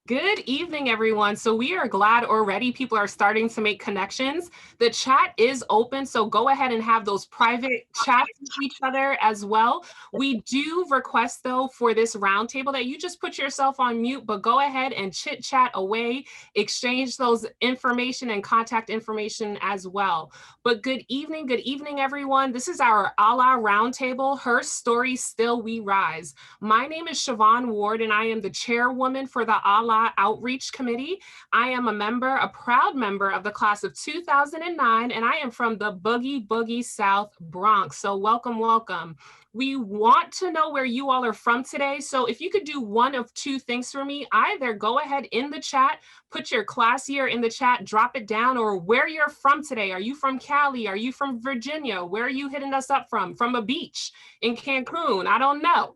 Good evening, everyone. So we are glad already people are starting to make connections. The chat is open, so go ahead and have those private chats with each other as well. We do request, though, for this roundtable that you just put yourself on mute, but go ahead and chit chat away, exchange those information and contact information as well. But good evening, everyone. This is our ALAA roundtable, Herstory, Still We Rise. My name is Siobhan Ward, and I am the chairwoman for the ALAA Outreach Committee. I am a proud member of the class of 2009, and I am from the Boogie South Bronx. So welcome, welcome. We want to know where you all are from today. So if you could do one of two things for me, either go ahead in the chat, put your class year in the chat, drop it down, or where you're from today. Are you from Cali? Are you from Virginia? Where are you hitting us up from? From a beach in Cancun? I don't know.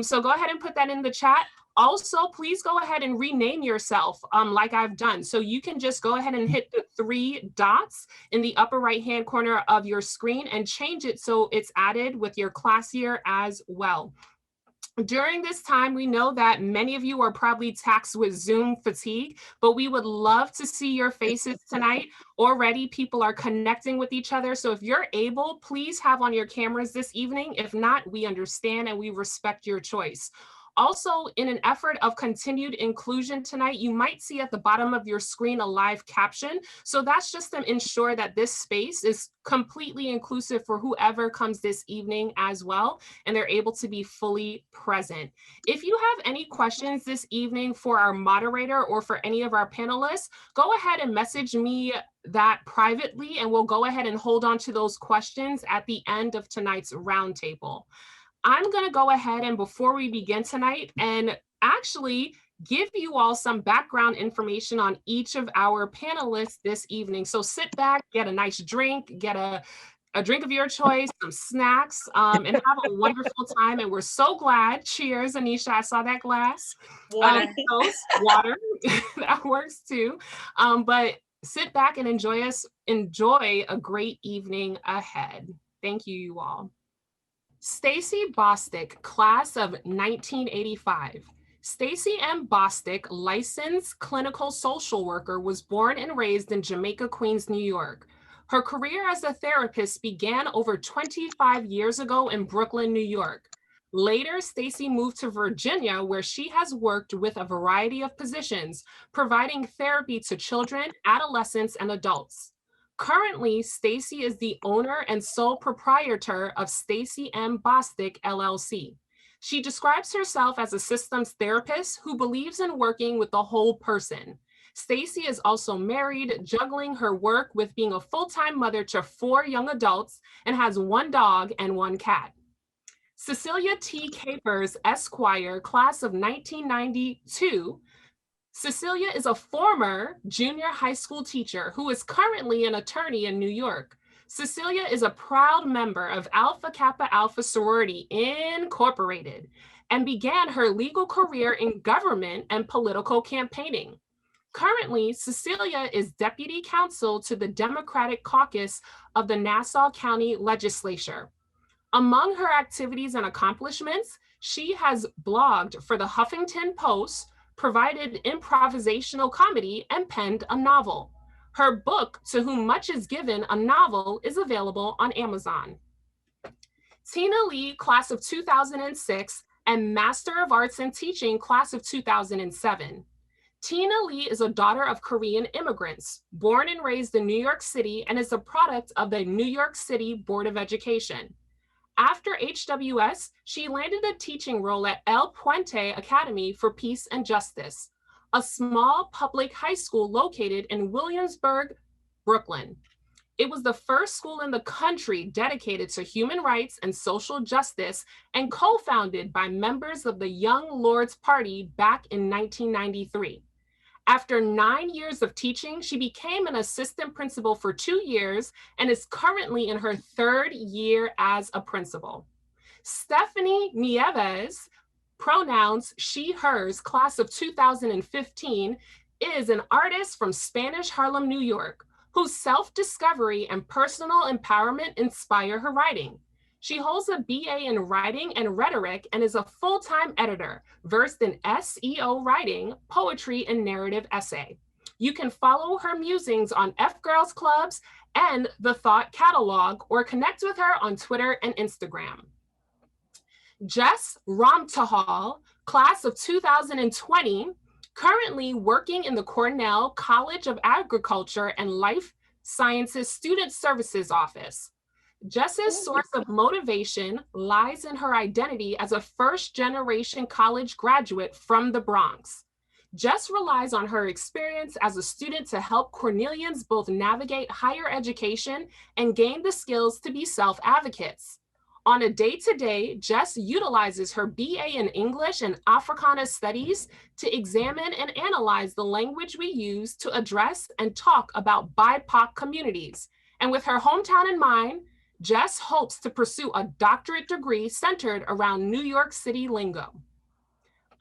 So go ahead and put that in the chat. Also, please go ahead and rename yourself like I've done. So you can just go ahead and hit the 3 dots in the upper right-hand corner of your screen and change it so it's added with your class year as well. During this time, we know that many of you are probably taxed with Zoom fatigue, but we would love to see your faces tonight. Already, people are connecting with each other. So if you're able, please have on your cameras this evening. If not, we understand and we respect your choice. Also, in an effort of continued inclusion tonight, you might see at the bottom of your screen a live caption. So that's just to ensure that this space is completely inclusive for whoever comes this evening as well, and they're able to be fully present. If you have any questions this evening for our moderator or for any of our panelists, go ahead and message me that privately, and we'll go ahead and hold on to those questions at the end of tonight's roundtable. I'm going to go ahead and before we begin tonight and actually give you all some background information on each of our panelists this evening. So sit back, get a nice drink, get a drink of your choice, some snacks, and have a wonderful time. And we're so glad. Cheers, Anisha. I saw that glass. Water. Water. That works too. But sit back and enjoy a great evening ahead. Thank you all. Staci Bostic, class of 1985. Staci M. Bostic, licensed clinical social worker, was born and raised in Jamaica, Queens, New York. Her career as a therapist began over 25 years ago in Brooklyn, New York. Later, Staci moved to Virginia, where she has worked with a variety of positions, providing therapy to children, adolescents, and adults. Currently, Staci is the owner and sole proprietor of Staci M. Bostic, LLC. She describes herself as a systems therapist who believes in working with the whole person. Staci is also married, juggling her work with being a full-time mother to 4 young adults, and has 1 dog and 1 cat. Cecilia T. Capers, Esquire, class of 1992, Cecilia is a former junior high school teacher who is currently an attorney in New York. Cecilia is a proud member of Alpha Kappa Alpha Sorority Incorporated and began her legal career in government and political campaigning. Currently, Cecilia is deputy counsel to the Democratic caucus of the Nassau County Legislature. Among her activities and accomplishments, she has blogged for the Huffington Post, provided improvisational comedy, and penned a novel. Her book, To Whom Much Is Given, a Novel, is available on Amazon. Tina Lee, class of 2006, and Master of Arts in Teaching, class of 2007. Tina Lee is a daughter of Korean immigrants, born and raised in New York City, and is a product of the New York City Board of Education. After HWS, she landed a teaching role at El Puente Academy for Peace and Justice, a small public high school located in Williamsburg, Brooklyn. It was the first school in the country dedicated to human rights and social justice and co-founded by members of the Young Lords Party back in 1993. After 9 years of teaching, she became an assistant principal for 2 years and is currently in her 3rd year as a principal. Stephanie Nieves, pronouns she, hers, class of 2015, is an artist from Spanish Harlem, New York, whose self-discovery and personal empowerment inspire her writing. She holds a BA in writing and rhetoric and is a full-time editor, versed in SEO writing, poetry, and narrative essay. You can follow her musings on F Girls Clubs and the Thought Catalog, or connect with her on Twitter and Instagram. Jess Ramtahal, class of 2020, currently working in the Cornell College of Agriculture and Life Sciences Student Services Office. Jess's source of motivation lies in her identity as a first-generation college graduate from the Bronx. Jess relies on her experience as a student to help Cornellians both navigate higher education and gain the skills to be self-advocates. On a day-to-day, Jess utilizes her BA in English and Africana Studies to examine and analyze the language we use to address and talk about BIPOC communities. And with her hometown in mind, Jess hopes to pursue a doctorate degree centered around New York City lingo.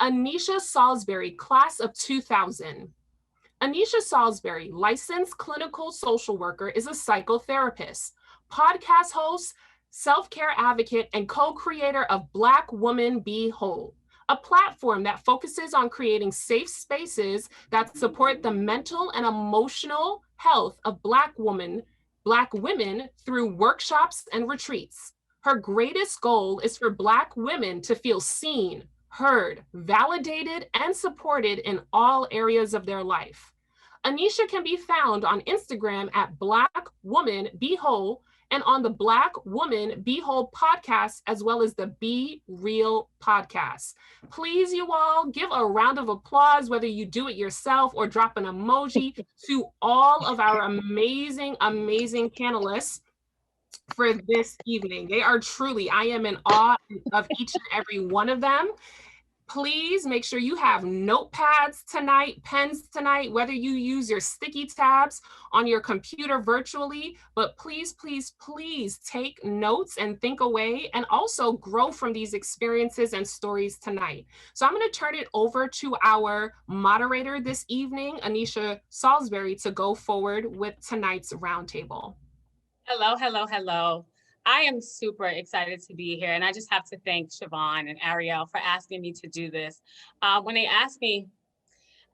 Ednesha Saulsbury, class of 2000. Ednesha Saulsbury, licensed clinical social worker, is a psychotherapist, podcast host, self-care advocate, and co-creator of Black Woman Be Whole, a platform that focuses on creating safe spaces that support the mental and emotional health of Black women through workshops and retreats. Her greatest goal is for Black women to feel seen, heard, validated, and supported in all areas of their life. Ednesha can be found on Instagram at Black Woman Be Whole and on the Black Woman Be Whole podcast, as well as the Be Real podcast. Please, you all, give a round of applause, whether you do it yourself or drop an emoji, to all of our amazing, amazing panelists for this evening. They are truly, I am in awe of each and every one of them. Please make sure you have notepads tonight, pens tonight, whether you use your sticky tabs on your computer virtually, but please, please, please take notes and think away and also grow from these experiences and stories tonight. So I'm going to turn it over to our moderator this evening, Ednesha Saulsbury, to go forward with tonight's roundtable. Hello, hello, hello. I am super excited to be here, and I just have to thank Siobhan and Ariel for asking me to do this. When they asked me,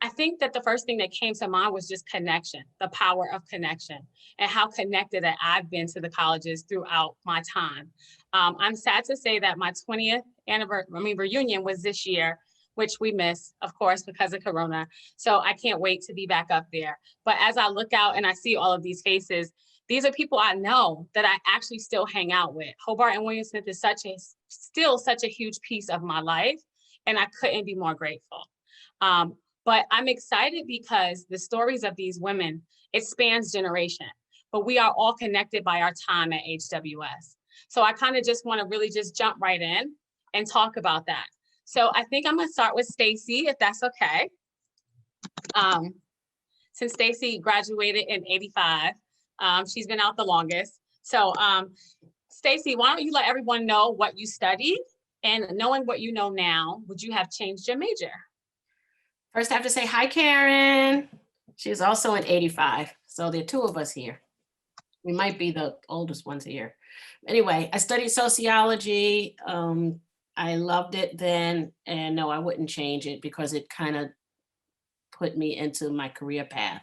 I think that the first thing that came to mind was just connection, the power of connection, and how connected that I've been to the colleges throughout my time. I'm sad to say that my 20th reunion was this year, which we missed, of course, because of Corona. So I can't wait to be back up there. But as I look out and I see all of these faces, these are people I know that I actually still hang out with. Hobart and William Smith is still such a huge piece of my life, and I couldn't be more grateful. But I'm excited because the stories of these women, it spans generation, but we are all connected by our time at HWS. So I kind of just want to really just jump right in and talk about that. So I think I'm going to start with Staci, if that's okay. Since Staci graduated in '85, she's been out the longest. So Staci, why don't you let everyone know what you studied, and knowing what you know now, would you have changed your major? First, I have to say hi, Karen. She's also in '85. So there are two of us here. We might be the oldest ones here. Anyway, I studied sociology. I loved it then, and no, I wouldn't change it because it kind of put me into my career path.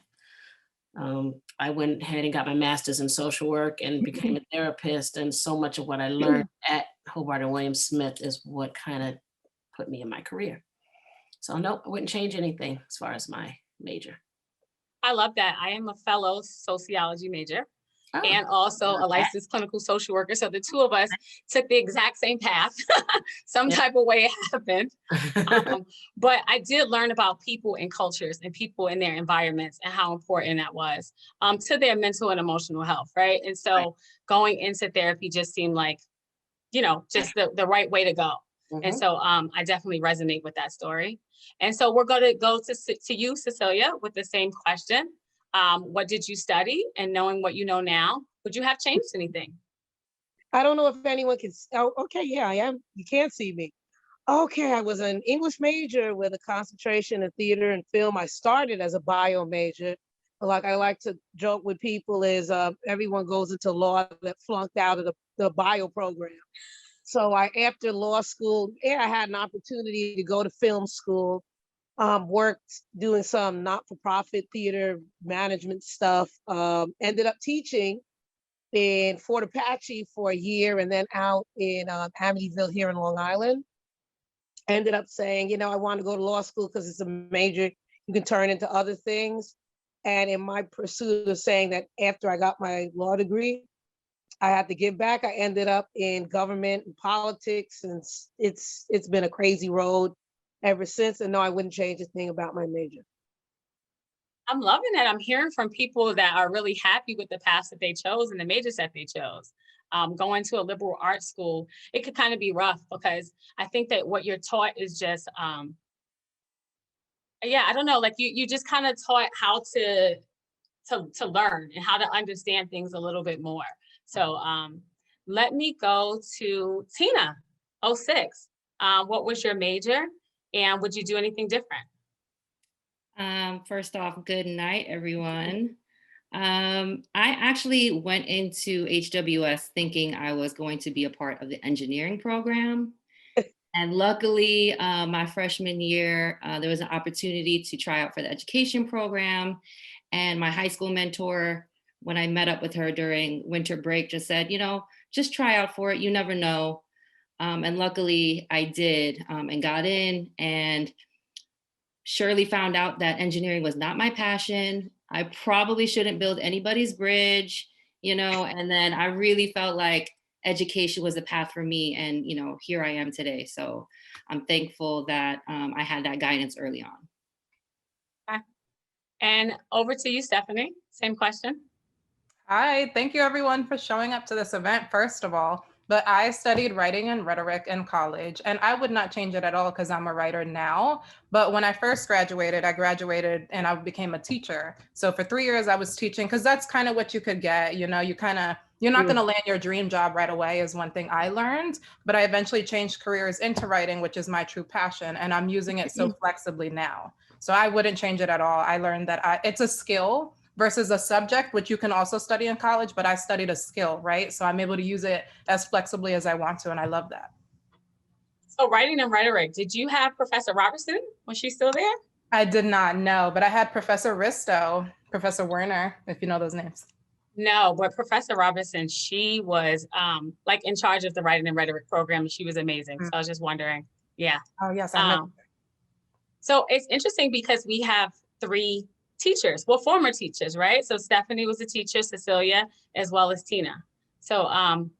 I went ahead and got my master's in social work and became a therapist, and so much of what I learned at Hobart and William Smith is what kind of put me in my career. So no, I wouldn't change anything as far as my major. I love that. I am a fellow sociology major. And also a licensed clinical social worker. So the two of us took the exact same path. Some type of way it happened. But I did learn about people and cultures and people in their environments and how important that was to their mental and emotional health, right? And so going into therapy just seemed like, you know, just the right way to go. And so I definitely resonate with that story. And so we're going to go to you, Cecilia, with the same question. What did you study? And knowing what you know now, would you have changed anything? I don't know if anyone can. Oh, okay, yeah, I am. You can't see me. Okay, I was an English major with a concentration in theater and film. I started as a bio major, like I like to joke with people is everyone goes into law that flunked out of the bio program. So after law school, I had an opportunity to go to film school, worked doing some not-for-profit theater management stuff, ended up teaching in Fort Apache for a year and then out in Amityville here in Long Island. Ended up saying, I want to go to law school because it's a major you can turn into other things. And in my pursuit of saying that after I got my law degree, I had to give back, I ended up in government and politics, and it's been a crazy road ever since. And no, I wouldn't change a thing about my major. I'm loving it. I'm hearing from people that are really happy with the paths that they chose and the majors that they chose. Going to a liberal arts school, it could kind of be rough because I think that what you're taught is just, I don't know, like you just kind of taught how to learn and how to understand things a little bit more. So let me go to Tina, 06. What was your major and would you do anything different? First off, good night, everyone. I actually went into HWS thinking I was going to be a part of the engineering program. And luckily, my freshman year, there was an opportunity to try out for the education program. And my high school mentor, when I met up with her during winter break, just said, just try out for it. You never know. And luckily I did and got in and surely found out that engineering was not my passion. I probably shouldn't build anybody's bridge, and then I really felt like education was a path for me. And, here I am today. So I'm thankful that I had that guidance early on. Okay. And over to you, Stephanie. Same question. Hi, thank you everyone for showing up to this event, first of all. But I studied writing and rhetoric in college, and I would not change it at all because I'm a writer now. But when I first graduated, and I became a teacher. So for 3 years I was teaching because that's kind of what you could get. You're not going to land your dream job right away is one thing I learned. But I eventually changed careers into writing, which is my true passion, and I'm using it so flexibly now. So I wouldn't change it at all. I learned that it's a skill versus a subject, which you can also study in college, but I studied a skill, right? So I'm able to use it as flexibly as I want to, and I love that. So writing and rhetoric, did you have Professor Robertson? Was she still there? I did not know, but I had Professor Risto, Professor Werner, if you know those names. No, but Professor Robertson, she was like in charge of the writing and rhetoric program, and she was amazing. So I was just wondering, yeah. Oh yes, I know. So it's interesting because we have 3 teachers, well, former teachers, right? So Stephanie was a teacher, Cecilia, as well as Tina. So I'm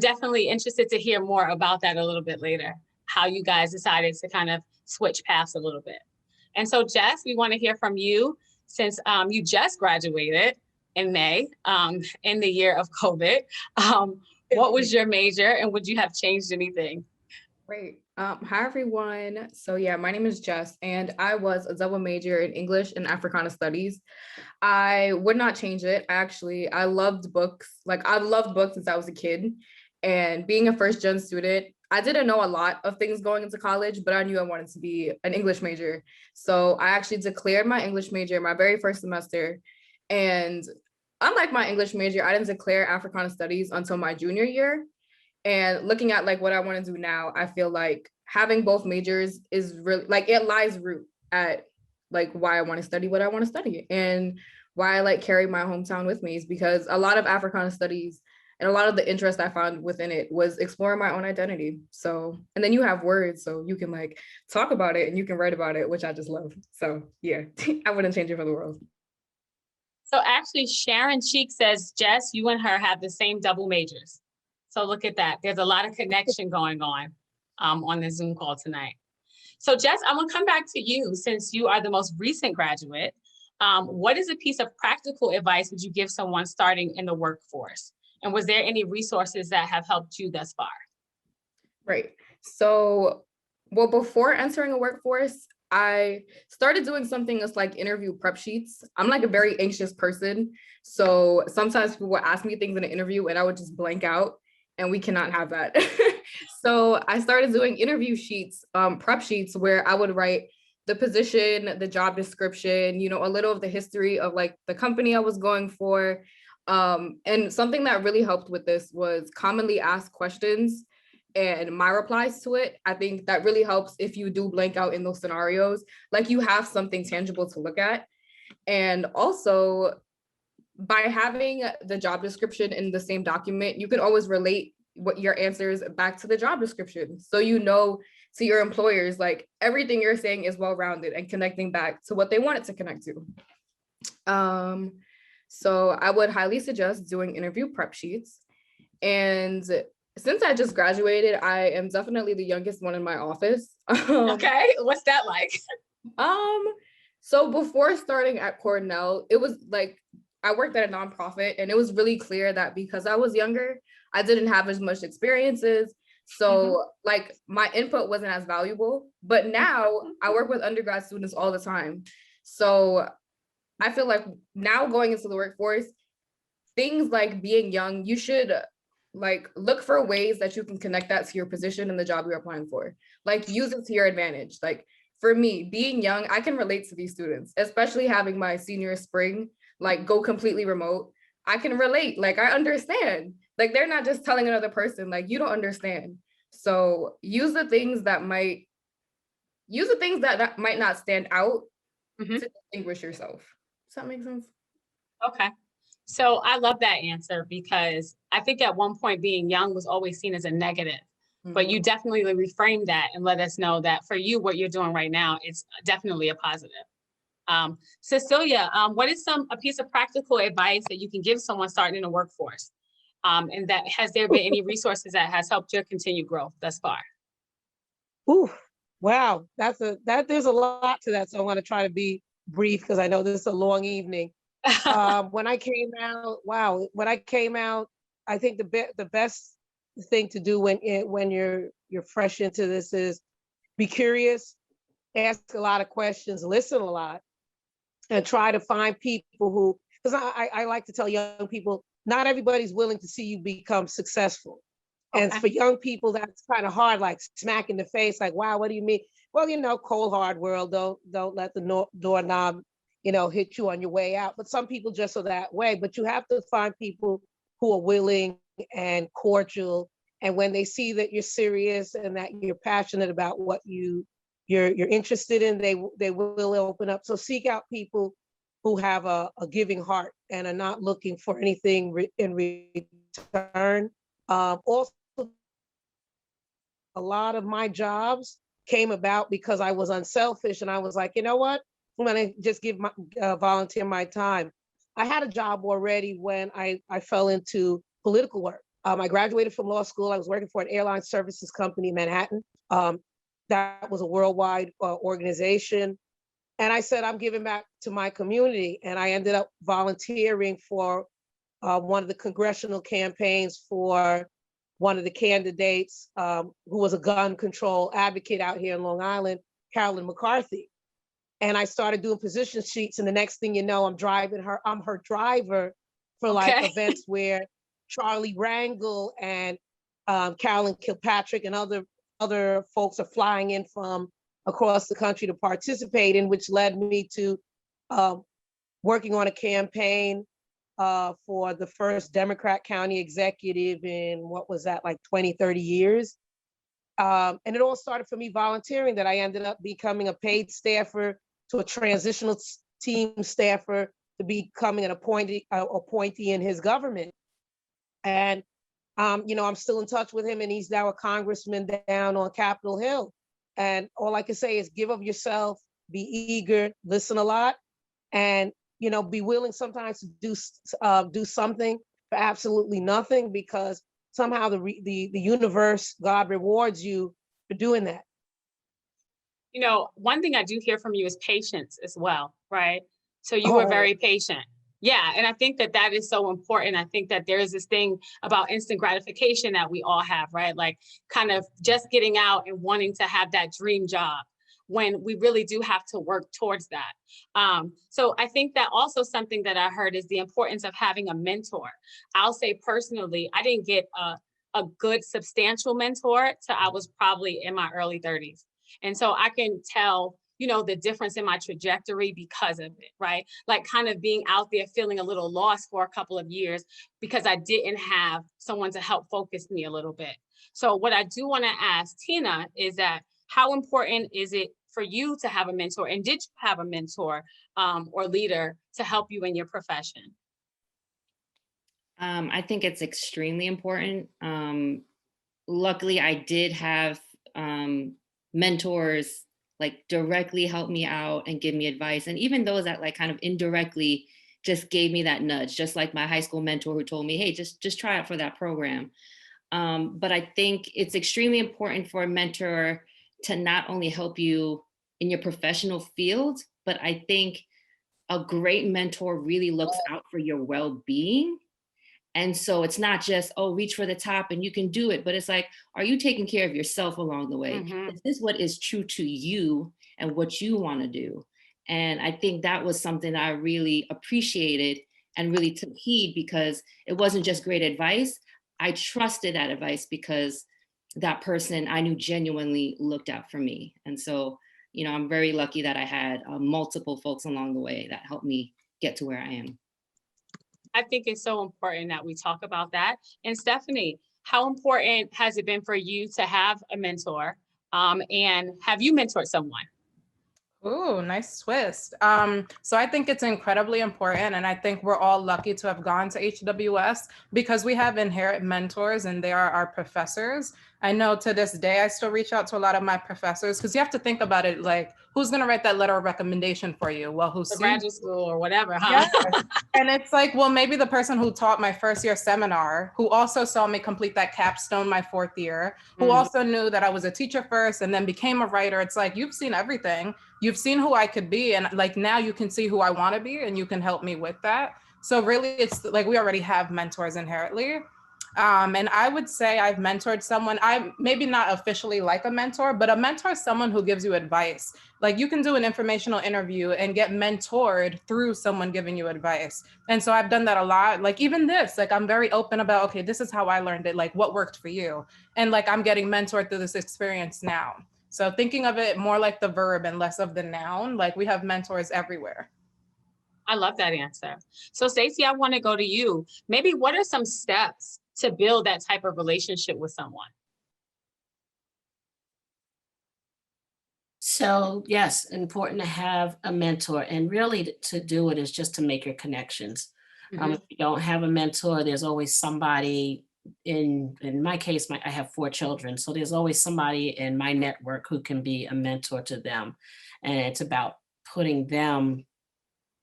definitely interested to hear more about that a little bit later, how you guys decided to kind of switch paths a little bit. And so Jess, we want to hear from you since you just graduated in May, in the year of COVID. What was your major and would you have changed anything? Great. Hi, everyone. So yeah, my name is Jess, and I was a double major in English and Africana Studies. I would not change it. I loved books. Like I've loved books since I was a kid. And being a first gen student, I didn't know a lot of things going into college, but I knew I wanted to be an English major. So I actually declared my English major my very first semester. And unlike my English major, I didn't declare Africana Studies until my junior year. And looking at like what I want to do now, I feel like having both majors is really like it lies root at like why I want to study what I want to study and why I like carry my hometown with me is because a lot of Africana Studies and a lot of the interest I found within it was exploring my own identity. So, and then you have words, so you can like talk about it and you can write about it, which I just love. So yeah, I wouldn't change it for the world. So actually Sharon Cheek says, Jess, you and her have the same double majors. So look at that. There's a lot of connection going on the Zoom call tonight. So Jess, I'm gonna come back to you since you are the most recent graduate. What is a piece of practical advice would you give someone starting in the workforce? And was there any resources that have helped you thus far? Right. So, well, before entering a workforce, I started doing something that's like interview prep sheets. I'm like a very anxious person. So sometimes people would ask me things in an interview and I would just blank out. And we cannot have that. So I started doing interview sheets, prep sheets, where I would write the position, the job description, a little of the history of like the company I was going for. And something that really helped with this was commonly asked questions and my replies to it. I think that really helps if you do blank out in those scenarios, like you have something tangible to look at. And also, by having the job description in the same document, you can always relate what your answers back to the job description. So to your employers, like everything you're saying is well-rounded and connecting back to what they want it to connect to. So I would highly suggest doing interview prep sheets. And since I just graduated, I am definitely the youngest one in my office. Okay, what's that like? So before starting at Cornell, it was like, I worked at a nonprofit, and it was really clear that because I was younger, I didn't have as much experiences. So like my input wasn't as valuable, but now I work with undergrad students all the time. So I feel like now going into the workforce, things like being young, you should like look for ways that you can connect that to your position and the job you're applying for. Like use it to your advantage. Like for me, being young, I can relate to these students, especially having my senior spring, like go completely remote. I can relate, like I understand. Like they're not just telling another person, like you don't understand. So use the things that might not stand out to distinguish yourself. Does that make sense? Okay. So I love that answer because I think at one point being young was always seen as a negative, but you definitely reframed that and let us know that for you, what you're doing right now, it's definitely a positive. Cecilia, what is a piece of practical advice that you can give someone starting in the workforce? And that has there been any resources that has helped your continued growth thus far? Ooh, wow, there's a lot to that. So I want to try to be brief because I know this is a long evening. When I came out, I think the best thing to do when you're fresh into this is be curious, ask a lot of questions, listen a lot, and try to find people who, because I like to tell young people, not everybody's willing to see you become successful. And for young people, that's kind of hard, like smack in the face, like, wow, what do you mean? Well, cold hard world, don't let the doorknob, hit you on your way out. But some people just are that way. But you have to find people who are willing and cordial. And when they see that you're serious and that you're passionate about what you're interested in, they will open up. So seek out people who have a giving heart and are not looking for anything in return. Also, a lot of my jobs came about because I was unselfish and I was like, you know what? I'm gonna just volunteer my time. I had a job already when I fell into political work. I graduated from law school. I was working for an airline services company in Manhattan. That was a worldwide organization. And I said, I'm giving back to my community. And I ended up volunteering for one of the congressional campaigns for one of the candidates who was a gun control advocate out here in Long Island, Carolyn McCarthy. And I started doing position sheets. And the next thing you know, I'm her driver for like events where Charlie Rangel and Carolyn Kilpatrick and other folks are flying in from across the country to participate in, which led me to working on a campaign for the first Democrat county executive in, what was that, like 20, 30 years. And it all started for me volunteering, that I ended up becoming a paid staffer to a transitional team staffer to becoming an appointee in his government. And, I'm still in touch with him, and he's now a congressman down on Capitol Hill. And all I can say is give of yourself, be eager, listen a lot, and, be willing sometimes to do something for absolutely nothing, because somehow the universe, God rewards you for doing that. One thing I do hear from you is patience as well, right? So you were very patient. Yeah, and I think that is so important. I think that there is this thing about instant gratification that we all have, right? Like kind of just getting out and wanting to have that dream job when we really do have to work towards that. So I think that also something that I heard is the importance of having a mentor. I'll say personally, I didn't get a good substantial mentor till I was probably in my early 30s. And so I can tell you know, the difference in my trajectory because of it, right? Like kind of being out there feeling a little lost for a couple of years because I didn't have someone to help focus me a little bit. So what I do want to ask Tina is that how important is it for you to have a mentor? And did you have a mentor or leader to help you in your profession? I think it's extremely important. Luckily, I did have mentors like directly help me out and give me advice. And even those that like kind of indirectly just gave me that nudge, just like my high school mentor who told me, hey, just try out for that program. But I think it's extremely important for a mentor to not only help you in your professional field, but I think a great mentor really looks out for your well-being. And so it's not just, oh, reach for the top and you can do it, but it's like, are you taking care of yourself along the way? Mm-hmm. Is this what is true to you and what you want to do? And I think that was something I really appreciated and really took heed, because it wasn't just great advice. I trusted that advice because that person I knew genuinely looked out for me. And so, you know, I'm very lucky that I had multiple folks along the way that helped me get to where I am. I think it's so important that we talk about that. And Stephanie, how important has it been for you to have a mentor? And have you mentored someone? Ooh, nice twist. So I think it's incredibly important, and I think we're all lucky to have gone to HWS because we have inherent mentors and they are our professors. I know to this day, I still reach out to a lot of my professors because you have to think about it like, who's going to write that letter of recommendation for you? Well, who's graduate school or whatever, huh? Yes. And it's like, well, maybe the person who taught my first year seminar, who also saw me complete that capstone my fourth year, who also knew that I was a teacher first and then became a writer. It's like, you've seen everything. You've seen who I could be. And like, now you can see who I want to be and you can help me with that. So really, it's like, we already have mentors inherently. And I would say I've mentored someone. I'm maybe not officially like a mentor, but a mentor is someone who gives you advice. Like you can do an informational interview and get mentored through someone giving you advice. And so I've done that a lot. Like even this, like I'm very open about, okay, this is how I learned it. Like what worked for you? And like I'm getting mentored through this experience now. So thinking of it more like the verb and less of the noun, like we have mentors everywhere. I love that answer. So Staci, I want to go to you. Maybe what are some steps to build that type of relationship with someone? So yes, important to have a mentor, and really to do it is just to make your connections. If you don't have a mentor, there's always somebody in my case, I have 4 children. So there's always somebody in my network who can be a mentor to them. And it's about putting them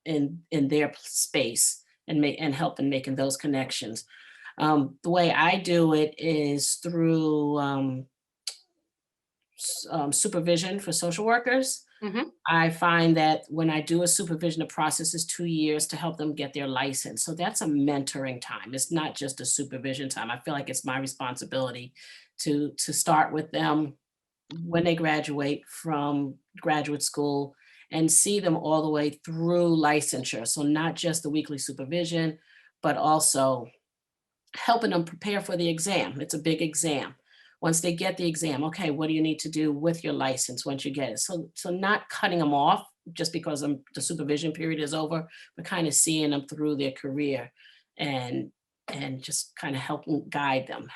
in their space and helping making those connections. The way I do it is through supervision for social workers. I find that when I do a supervision, the process is 2 years to help them get their license. So that's a mentoring time. It's not just a supervision time. I feel like it's my responsibility to start with them when they graduate from graduate school and see them all the way through licensure. So not just the weekly supervision, but also helping them prepare for the exam. It's a big exam. Once they get the exam, okay, what do you need to do with your license once you get it? So not cutting them off just because the supervision period is over, but kind of seeing them through their career and just kind of helping guide them,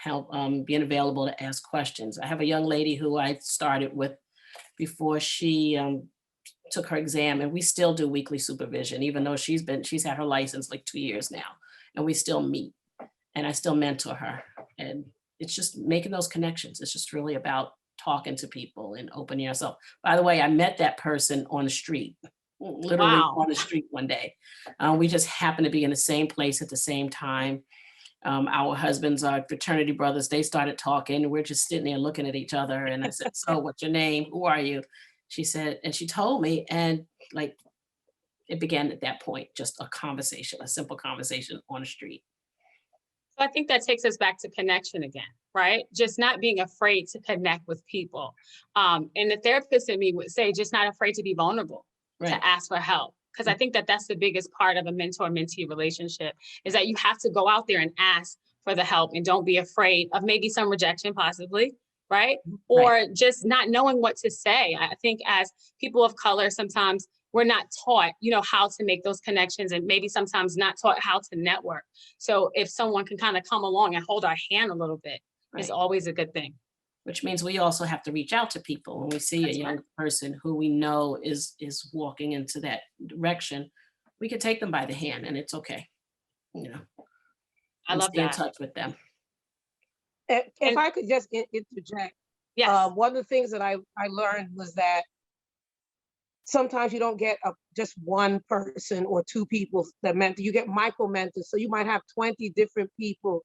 being available to ask questions. I have a young lady who I started with before she took her exam, and we still do weekly supervision, even though she's had her license like 2 years now, and we still meet, and I still mentor her. And it's just making those connections. It's just really about talking to people and opening yourself. By the way, I met that person on the street, literally on the street one day. We just happened to be in the same place at the same time. Our husbands are fraternity brothers. They started talking. We're just sitting there looking at each other. And I said, so what's your name? Who are you? She said, and she told me, and like, it began at that point, just a conversation, a simple conversation on the street. So I think that takes us back to connection again, right? Just not being afraid to connect with people. And the therapist in me would say, just not afraid to be vulnerable, to ask for help. Because I think that that's the biggest part of a mentor-mentee relationship, is that you have to go out there and ask for the help and don't be afraid of maybe some rejection possibly, right? Or just not knowing what to say. I think as people of color, sometimes we're not taught, how to make those connections, and maybe sometimes not taught how to network. So if someone can kind of come along and hold our hand a little bit, it's always a good thing. Which means we also have to reach out to people when we see a young person who we know is walking into that direction. We can take them by the hand, and it's okay. I love stay in that. touch with them. If I could just interject, one of the things that I learned was that sometimes you don't get just one person or two people that mentor. You get micro mentors, so you might have 20 different people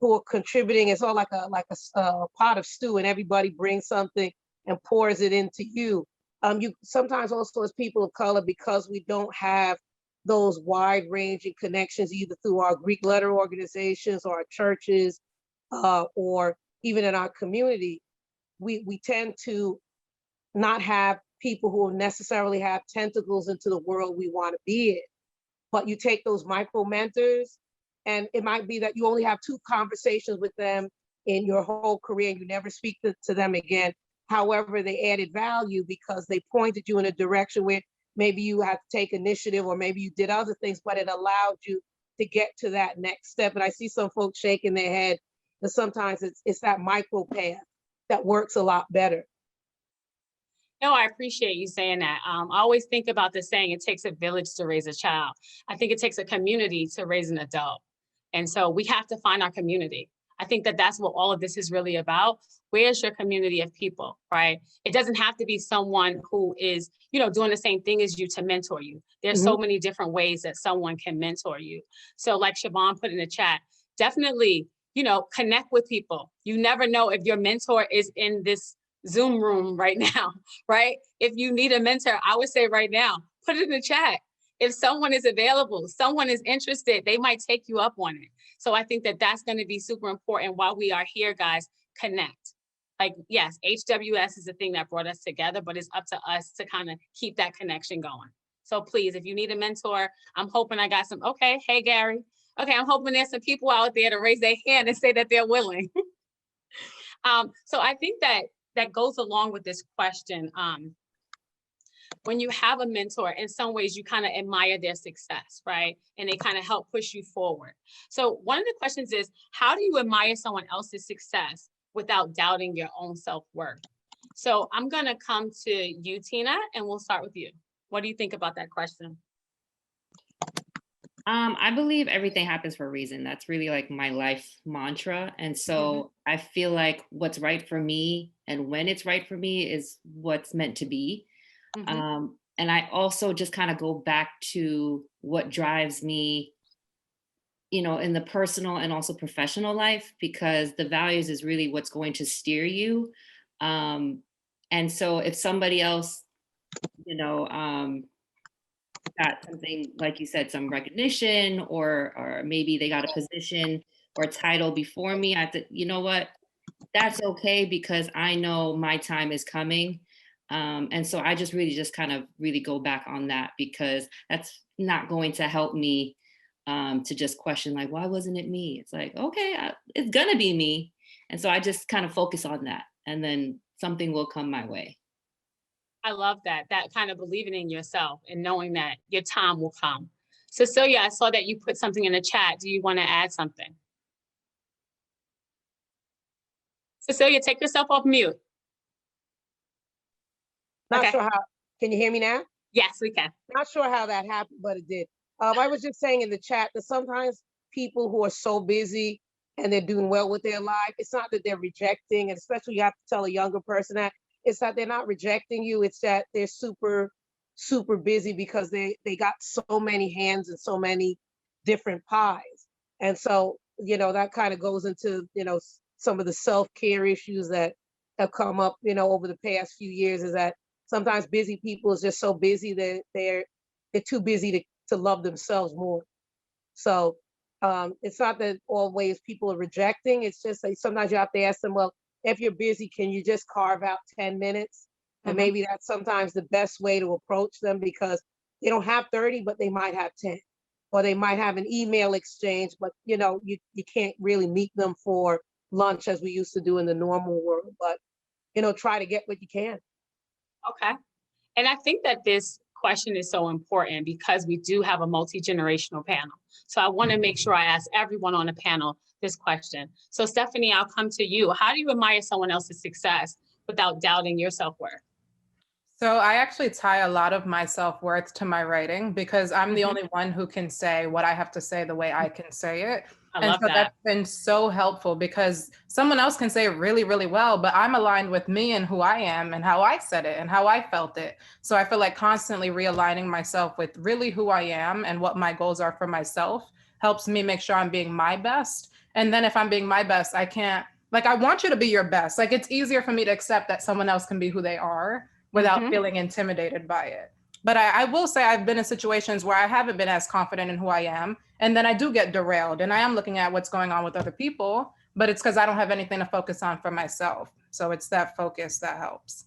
who are contributing. It's all like a pot of stew, and everybody brings something and pours it into you. You sometimes also, as people of color, because we don't have those wide-ranging connections, either through our Greek letter organizations or our churches, or even in our community, we tend to not have people who necessarily have tentacles into the world we want to be in. But you take those micro mentors, and it might be that you only have 2 conversations with them in your whole career, and you never speak to them again. However, they added value because they pointed you in a direction where maybe you had to take initiative, or maybe you did other things, but it allowed you to get to that next step. And I see some folks shaking their head, but sometimes it's that micro path that works a lot better. No, I appreciate you saying that. I always think about the saying, it takes a village to raise a child. I think it takes a community to raise an adult. And so we have to find our community. I think that that's what all of this is really about. Where's your community of people, right? It doesn't have to be someone who is, doing the same thing as you to mentor you. There's so many different ways that someone can mentor you. So like Siobhan put in the chat, definitely, connect with people. You never know if your mentor is in this Zoom room right now, right? If you need a mentor, I would say right now, put it in the chat. If someone is available, someone is interested, they might take you up on it. So I think that that's going to be super important while we are here, guys. Connect. Like, yes, HWS is the thing that brought us together, but it's up to us to kind of keep that connection going. So please, if you need a mentor, I'm hoping I got some, okay, hey, Gary. Okay, I'm hoping there's some people out there to raise their hand and say that they're willing. So I think that goes along with this question. When you have a mentor, in some ways you kind of admire their success, right? And they kind of help push you forward. So one of the questions is, how do you admire someone else's success without doubting your own self-worth? So I'm gonna come to you, Tina, and we'll start with you. What do you think about that question? I believe everything happens for a reason. That's really like my life mantra. And so I feel like what's right for me and when it's right for me is what's meant to be. And I also just kind of go back to what drives me, in the personal and also professional life, because the values is really what's going to steer you. And so if somebody else, got something, like you said, some recognition, or maybe they got a position or a title before me, I have to, you know what, that's okay, because I know my time is coming. And so I just kind of go back on that, because that's not going to help me to just question, like, why wasn't it me? It's like, okay, it's gonna be me. And so I just kind of focus on that, and then something will come my way. I love that kind of believing in yourself and knowing that your time will come. Cecilia, I saw that you put something in the chat. Do you want to add something? Cecilia, take yourself off mute. Not sure how, can you hear me now? Yes, we can. Not sure how that happened, but it did. I was just saying in the chat that sometimes people who are so busy and they're doing well with their life, it's not that they're rejecting, and especially you have to tell a younger person that, it's that they're not rejecting you, it's that they're super, super busy because they got so many hands and so many different pies. And so, that kind of goes into, some of the self-care issues that have come up, over the past few years, is that sometimes busy people is just so busy that they're too busy to love themselves more. So it's not that always people are rejecting, it's just like sometimes you have to ask them, well, if you're busy, can you just carve out 10 minutes? And maybe that's sometimes the best way to approach them, because they don't have 30, but they might have 10. Or they might have an email exchange, but you can't really meet them for lunch as we used to do in the normal world, but try to get what you can. Okay. And I think that this question is so important because we do have a multi-generational panel. So I want to make sure I ask everyone on the panel this question. So Stephanie, I'll come to you. How do you admire someone else's success without doubting your self-worth? So I actually tie a lot of my self-worth to my writing because I'm the only one who can say what I have to say the way I can say it. I love that. That's been so helpful because someone else can say it really, really well, but I'm aligned with me and who I am and how I said it and how I felt it. So I feel like constantly realigning myself with really who I am and what my goals are for myself helps me make sure I'm being my best. And then if I'm being my best, I can't, like, I want you to be your best. Like, it's easier for me to accept that someone else can be who they are without feeling intimidated by it. But I will say I've been in situations where I haven't been as confident in who I am. And then I do get derailed and I am looking at what's going on with other people, but it's because I don't have anything to focus on for myself. So it's that focus that helps.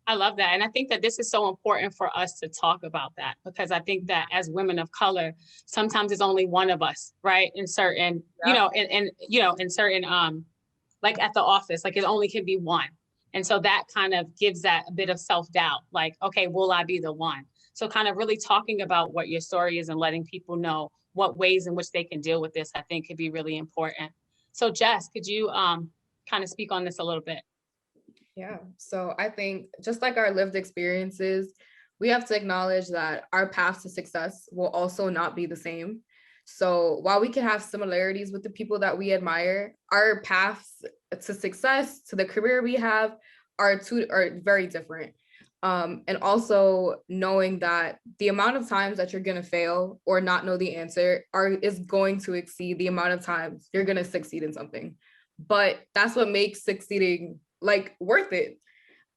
I love that. And I think that this is so important for us to talk about that, because I think that as women of color, sometimes it's only one of us, right? In certain, in certain, like at the office, like it only can be one. And so that kind of gives that a bit of self-doubt, like, okay, will I be the one? So kind of really talking about what your story is and letting people know what ways in which they can deal with this, I think could be really important. So Jess, could you kind of speak on this a little bit? Yeah, so I think just like our lived experiences, we have to acknowledge that our paths to success will also not be the same. So while we can have similarities with the people that we admire, our paths to success, to the career we have, are very different. And also knowing that the amount of times that you're gonna fail or not know the answer is going to exceed the amount of times you're gonna succeed in something. But that's what makes succeeding like worth it.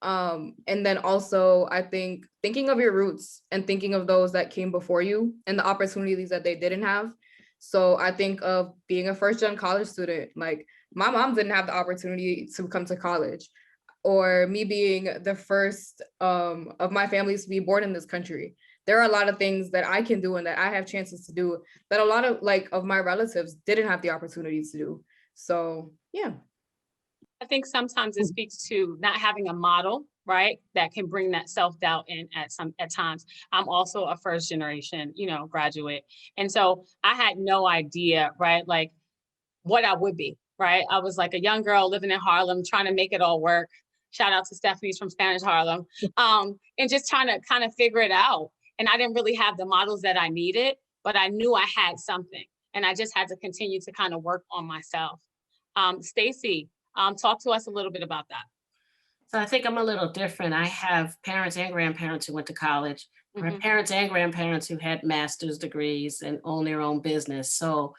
And then also I think thinking of your roots and thinking of those that came before you and the opportunities that they didn't have. So I think of being a first-gen college student, like my mom didn't have the opportunity to come to college, or me being the first of my families to be born in this country. There are a lot of things that I can do and that I have chances to do that a lot of my relatives didn't have the opportunities to do. So yeah. I think sometimes it speaks to not having a model, right? That can bring that self-doubt in at times. I'm also a first generation, graduate. And so I had no idea, right? Like what I would be, right? I was like a young girl living in Harlem, trying to make it all work. Shout out to Stephanie's from Spanish Harlem. And just trying to kind of figure it out. And I didn't really have the models that I needed, but I knew I had something. And I just had to continue to kind of work on myself. Staci, talk to us a little bit about that. So I think I'm a little different. I have parents and grandparents who went to college, my parents and grandparents who had master's degrees and own their own business. So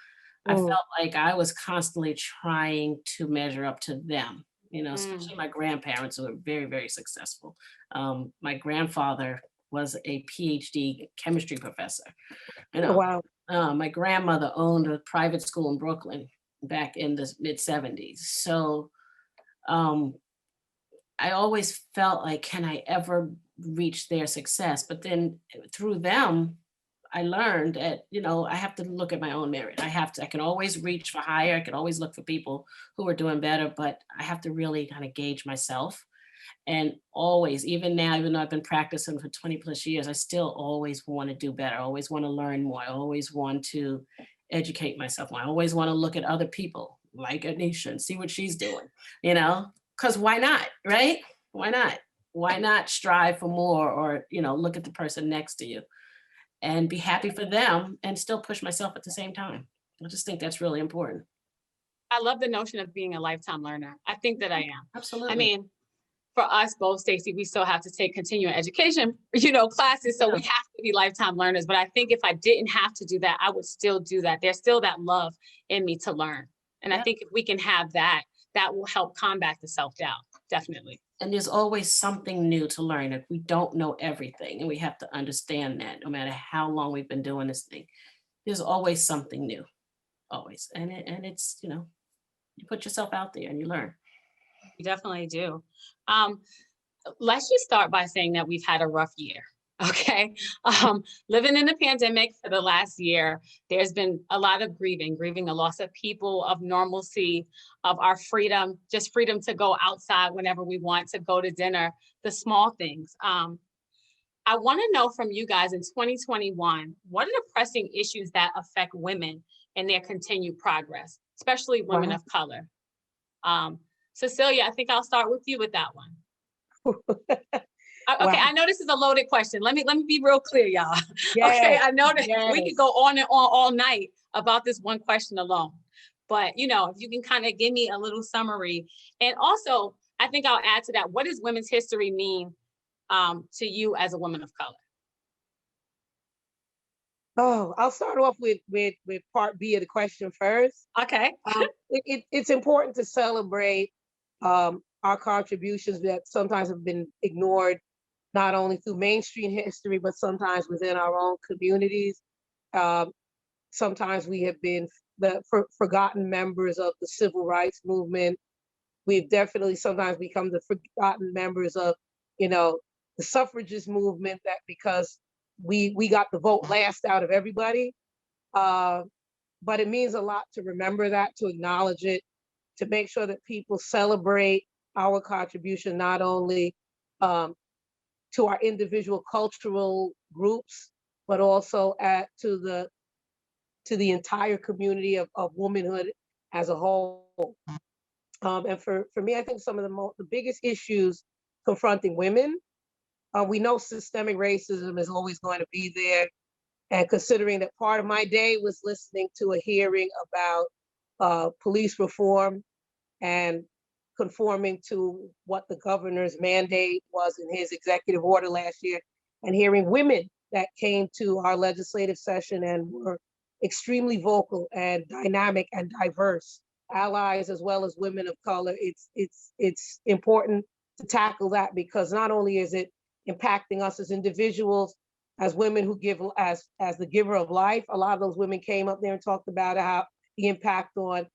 I felt like I was constantly trying to measure up to them, especially my grandparents who were very, very successful. My grandfather was a PhD chemistry professor. Wow. My grandmother owned a private school in Brooklyn back in the mid 70s. So I always felt like, can I ever reach their success? But then through them, I learned that, I have to look at my own merit. I can always reach for higher. I can always look for people who are doing better, but I have to really kind of gauge myself. And always, even now, even though I've been practicing for 20 plus years, I still always want to do better. I always want to learn more. I always want to educate myself more. I always want to look at other people like Ednesha and see what she's doing, because why not, right? Why not? Why not strive for more or, look at the person next to you and be happy for them and still push myself at the same time. I just think that's really important. I love the notion of being a lifetime learner. I think that I am. Absolutely. I mean, for us both, Staci, we still have to take continuing education, classes. So we have to be lifetime learners. But I think if I didn't have to do that, I would still do that. There's still that love in me to learn. And I think if we can have that, that will help combat the self-doubt, definitely. And there's always something new to learn. If we don't know everything, and we have to understand that no matter how long we've been doing this thing, there's always something new, always. And it's, you put yourself out there and you learn. You definitely do. Let's just start by saying that we've had a rough year, Okay. Living in the pandemic for the last year, there's been a lot of grieving the loss of people, of normalcy, of our freedom, just freedom to go outside whenever we want, to go to dinner, the small things. I want to know from you guys in 2021, what are the pressing issues that affect women in their continued progress, especially women of color? Cecilia, I think I'll start with you with that one. Okay, I know this is a loaded question. Let me be real clear, y'all. Yes, Okay, I know that yes. we could go on and on all night about this one question alone. But if you can kind of give me a little summary. And also, I think I'll add to that, what does women's history mean to you as a woman of color? Oh, I'll start off with part B of the question first. Okay. It's important to celebrate our contributions that sometimes have been ignored, not only through mainstream history, but sometimes within our own communities. Sometimes we have been the forgotten members of the civil rights movement. We've definitely sometimes become the forgotten members of, the suffragist movement, that because we got the vote last out of everybody. But it means a lot to remember that, to acknowledge it, to make sure that people celebrate our contribution, not only to our individual cultural groups, but also to the entire community of womanhood as a whole. And for me, I think some of the biggest issues confronting women, we know systemic racism is always going to be there. And considering that part of my day was listening to a hearing about police reform and conforming to what the governor's mandate was in his executive order last year, and hearing women that came to our legislative session and were extremely vocal and dynamic and diverse, allies as well as women of color, it's important to tackle that, because not only is it impacting us as individuals, as women who give, as the giver of life. A lot of those women came up there and talked about how the impact on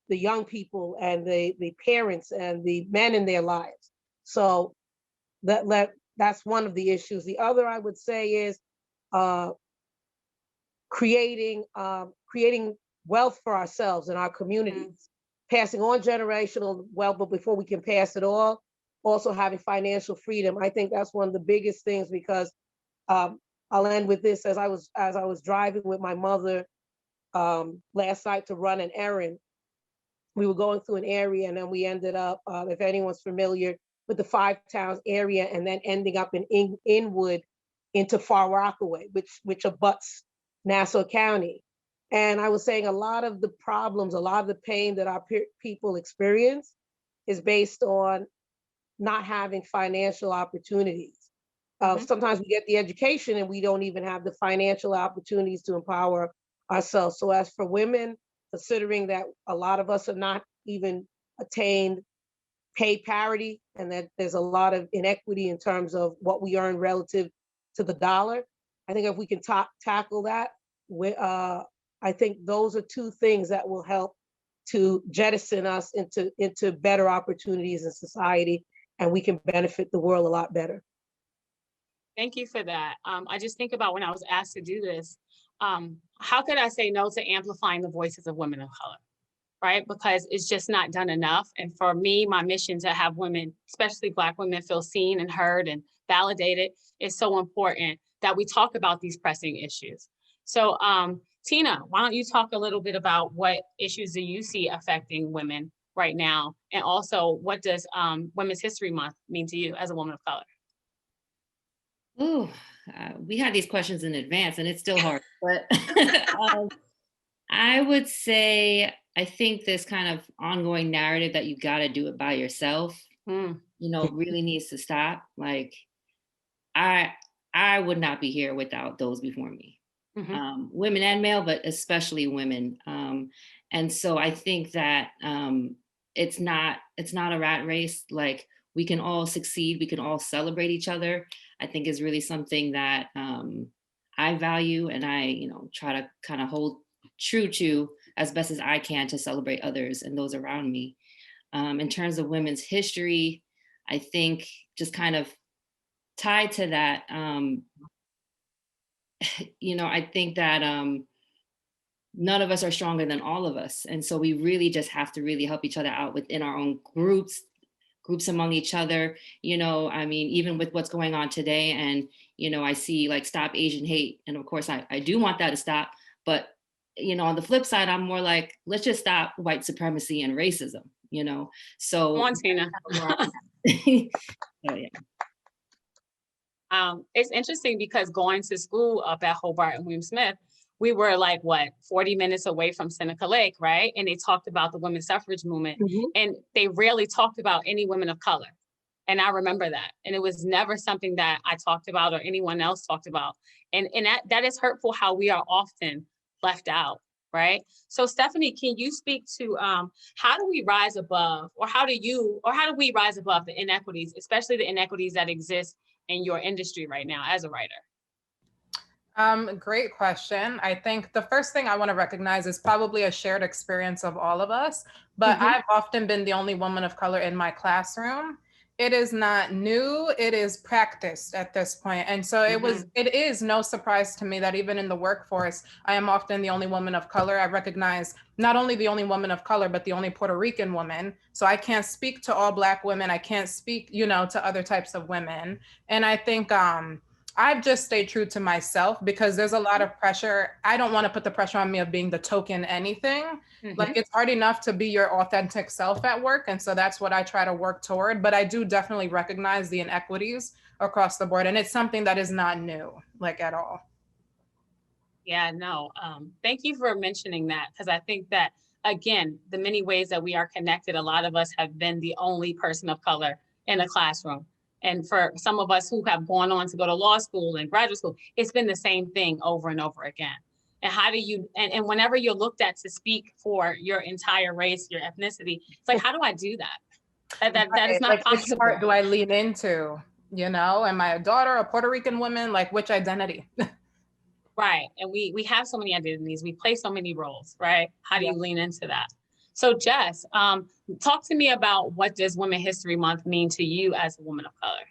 the young people and the parents and the men in their lives. So that's one of the issues. The other, I would say, is creating wealth for ourselves and our communities, passing on generational wealth, but before we can pass it all, also having financial freedom. I think that's one of the biggest things, because I'll end with this. As I was driving with my mother last night to run an errand, we were going through an area, and then we ended up, if anyone's familiar with the Five Towns area, and then ending up in Inwood into Far Rockaway, which abuts Nassau County. And I was saying a lot of the problems, a lot of the pain that our people experience is based on not having financial opportunities. Sometimes we get the education and we don't even have the financial opportunities to empower ourselves. So as for women, considering that a lot of us have not even attained pay parity, and that there's a lot of inequity in terms of what we earn relative to the dollar, I think if we can tackle that, I think those are two things that will help to jettison us into better opportunities in society, and we can benefit the world a lot better. Thank you for that. I just think about when I was asked to do this, how could I say no to amplifying the voices of women of color, right? Because it's just not done enough. And for me, my mission to have women, especially Black women, feel seen and heard and validated is so important, that we talk about these pressing issues. So Tina, why don't you talk a little bit about what issues do you see affecting women right now? And also, what does Women's History Month mean to you as a woman of color? Ooh, we had these questions in advance and it's still hard, but I would say, I think this kind of ongoing narrative that you got to do it by yourself, really needs to stop. Like, I would not be here without those before me, women and male, but especially women. And so I think that it's not a rat race. Like, we can all succeed. We can all celebrate each other. I think is really something that I value, and I, try to kind of hold true to as best as I can, to celebrate others and those around me. In terms of women's history, I think just kind of tied to that, I think that none of us are stronger than all of us. And so we really just have to really help each other out within our own groups among each other. I mean, even with what's going on today, and, I see like Stop Asian Hate. And of course, I do want that to stop. But, on the flip side, I'm more like, let's just stop white supremacy and racism, So. Come on, Tina. So, yeah. It's interesting because going to school up at Hobart and William Smith, we were like, 40 minutes away from Seneca Lake, right? And they talked about the women's suffrage movement, and they rarely talked about any women of color. And I remember that. And it was never something that I talked about or anyone else talked about. And that is hurtful, how we are often left out, right? So Stephanie, can you speak to how do we rise above, or how do we rise above the inequities, especially the inequities that exist in your industry right now as a writer? Great question. I think the first thing I want to recognize is probably a shared experience of all of us, but I've often been the only woman of color in my classroom. It is not new, it is practiced at this point. And so it is no surprise to me that even in the workforce, I am often the only woman of color. I recognize not only the only woman of color, but the only Puerto Rican woman. So I can't speak to all Black women. I can't speak, to other types of women. And I think, I've just stayed true to myself because there's a lot of pressure. I don't want to put the pressure on me of being the token anything. Like, it's hard enough to be your authentic self at work. And so that's what I try to work toward. But I do definitely recognize the inequities across the board. And it's something that is not new, like, at all. Yeah, no. Thank you for mentioning that, because I think that, again, the many ways that we are connected, a lot of us have been the only person of color in a classroom. And for some of us who have gone on to go to law school and graduate school, it's been the same thing over and over again. And how do you, and whenever you're looked at to speak for your entire race, your ethnicity, it's like, how do I do that? That is not like, possible. which part do I lean into? Am I a daughter, a Puerto Rican woman? Like, which identity? Right. And we have so many identities. We play so many roles, right? How do you lean into that? So Jess, talk to me about, what does Women History Month mean to you as a woman of color?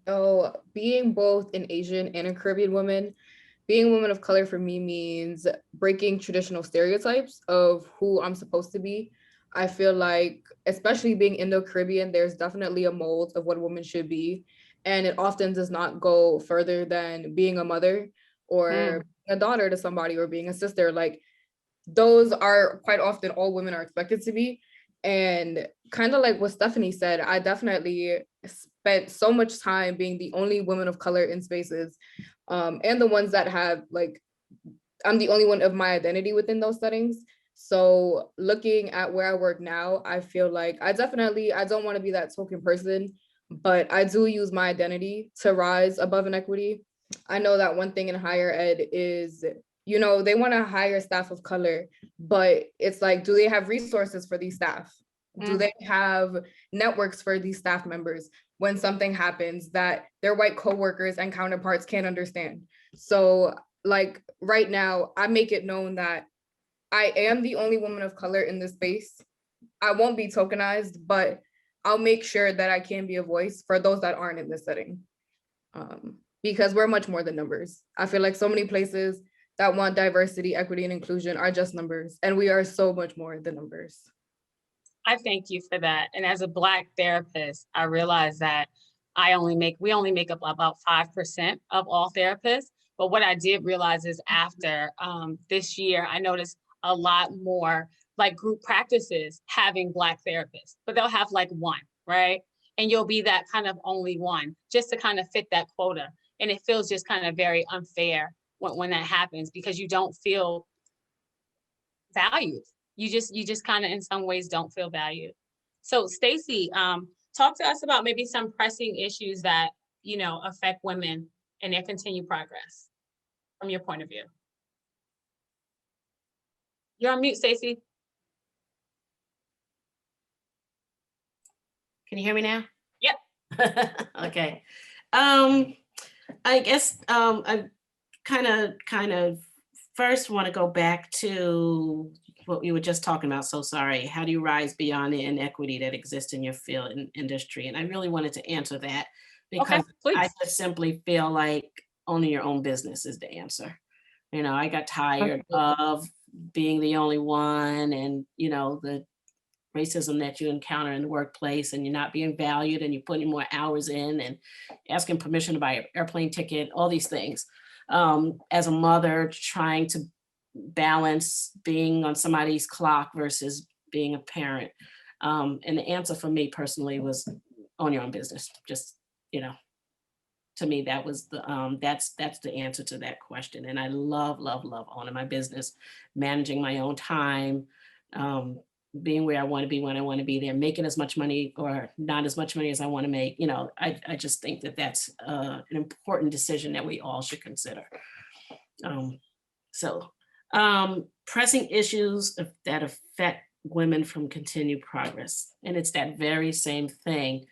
So being both an Asian and a Caribbean woman, being a woman of color for me means breaking traditional stereotypes of who I'm supposed to be. I feel like, especially being Indo-Caribbean, there's definitely a mold of what a woman should be. And it often does not go further than being a mother or a daughter to somebody or being a sister. Like, those are quite often all women are expected to be. And kind of like what Stephanie said, I definitely spent so much time being the only woman of color in spaces, and the ones that have, like, I'm the only one of my identity within those settings. So looking at where I work now, I feel like I don't want to be that token person, but I do use my identity to rise above inequity. I know that one thing in higher ed is, they want to hire staff of color, but it's like, do they have resources for these staff? Do they have networks for these staff members when something happens that their white coworkers and counterparts can't understand? So, like, right now, I make it known that I am the only woman of color in this space. I won't be tokenized, but I'll make sure that I can be a voice for those that aren't in this setting. Because we're much more than numbers. I feel like so many places that want diversity, equity, and inclusion are just numbers, and we are so much more than numbers. I thank you for that. And as a Black therapist, I realize that we only make up about 5% of all therapists. But what I did realize is after this year, I noticed a lot more like group practices having Black therapists, but they'll have like one, right? And you'll be that kind of only one, just to kind of fit that quota. And it feels just kind of very unfair when that happens, because you don't feel valued. You just kind of in some ways don't feel valued. So Staci, talk to us about maybe some pressing issues that, affect women and their continued progress from your point of view. You're on mute, Staci. Can you hear me now? Yep. Okay. I guess I kind of first want to go back to what we were just talking about. So sorry. How do you rise beyond the inequity that exists in your field and industry? And I really wanted to answer that because I just simply feel like owning your own business is the answer. You know, I got tired of being the only one, and, you know, the racism that you encounter in the workplace, and you're not being valued, and you're putting more hours in and asking permission to buy an airplane ticket, all these things. As a mother, trying to balance being on somebody's clock versus being a parent. And the answer for me personally was own your own business. Just, you know, to me, that was the that's the answer to that question. And I love owning my business, managing my own time, being where I want to be when I want to be there, making as much money or not as much money as I want to make. You know, I just think that that's an important decision that we all should consider. Pressing issues that affect women from continued progress. And it's that very same thing,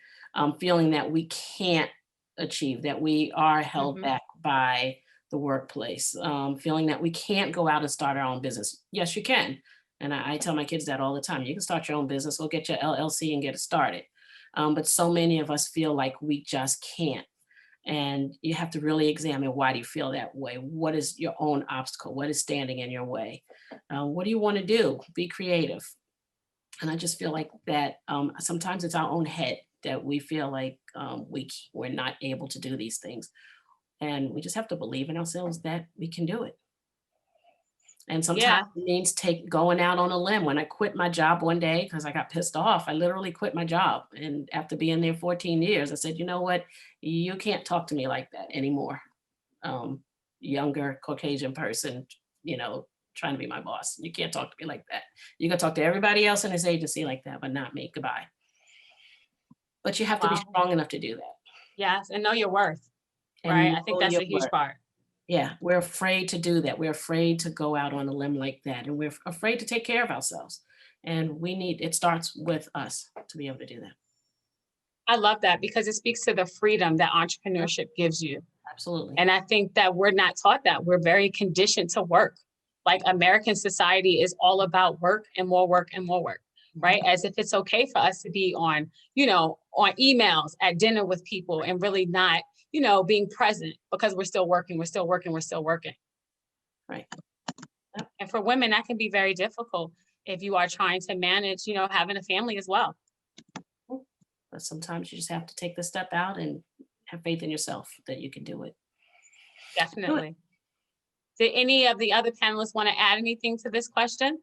feeling that we can't achieve, that we are held back by the workplace, feeling that we can't go out and start our own business. Yes, you can. And I tell my kids that all the time. You can start your own business, go get your LLC and get it started. But so many of us feel like we just can't. And you have to really examine, why do you feel that way? What is your own obstacle? What is standing in your way? What do you want to do? Be creative. And I just feel like that sometimes it's our own head that we feel like we're not able to do these things. And we just have to believe in ourselves that we can do it. And sometimes it means going out on a limb. When I quit my job one day because I got pissed off, I literally quit my job. And after being there 14 years, I said, you know what? You can't talk to me like that anymore. Younger Caucasian person, you know, trying to be my boss. You can't talk to me like that. You can talk to everybody else in this agency like that, but not me. Goodbye. But you have to be strong enough to do that. Yes, and know your worth, right? I think that's a huge part. Yeah, we're afraid to do that. We're afraid to go out on a limb like that. And we're afraid to take care of ourselves. And it starts with us to be able to do that. I love that, because it speaks to the freedom that entrepreneurship gives you. Absolutely. And I think that we're not taught that. We're very conditioned to work. Like, American society is all about work and more work and more work, right? As if it's okay for us to be on, you know, on emails, at dinner with people, and really not, you know, being present, because we're still working. Right. Yep. And for women, that can be very difficult if you are trying to manage, you know, having a family as well. But sometimes you just have to take the step out and have faith in yourself that you can do it. Definitely. Did any of the other panelists want to add anything to this question?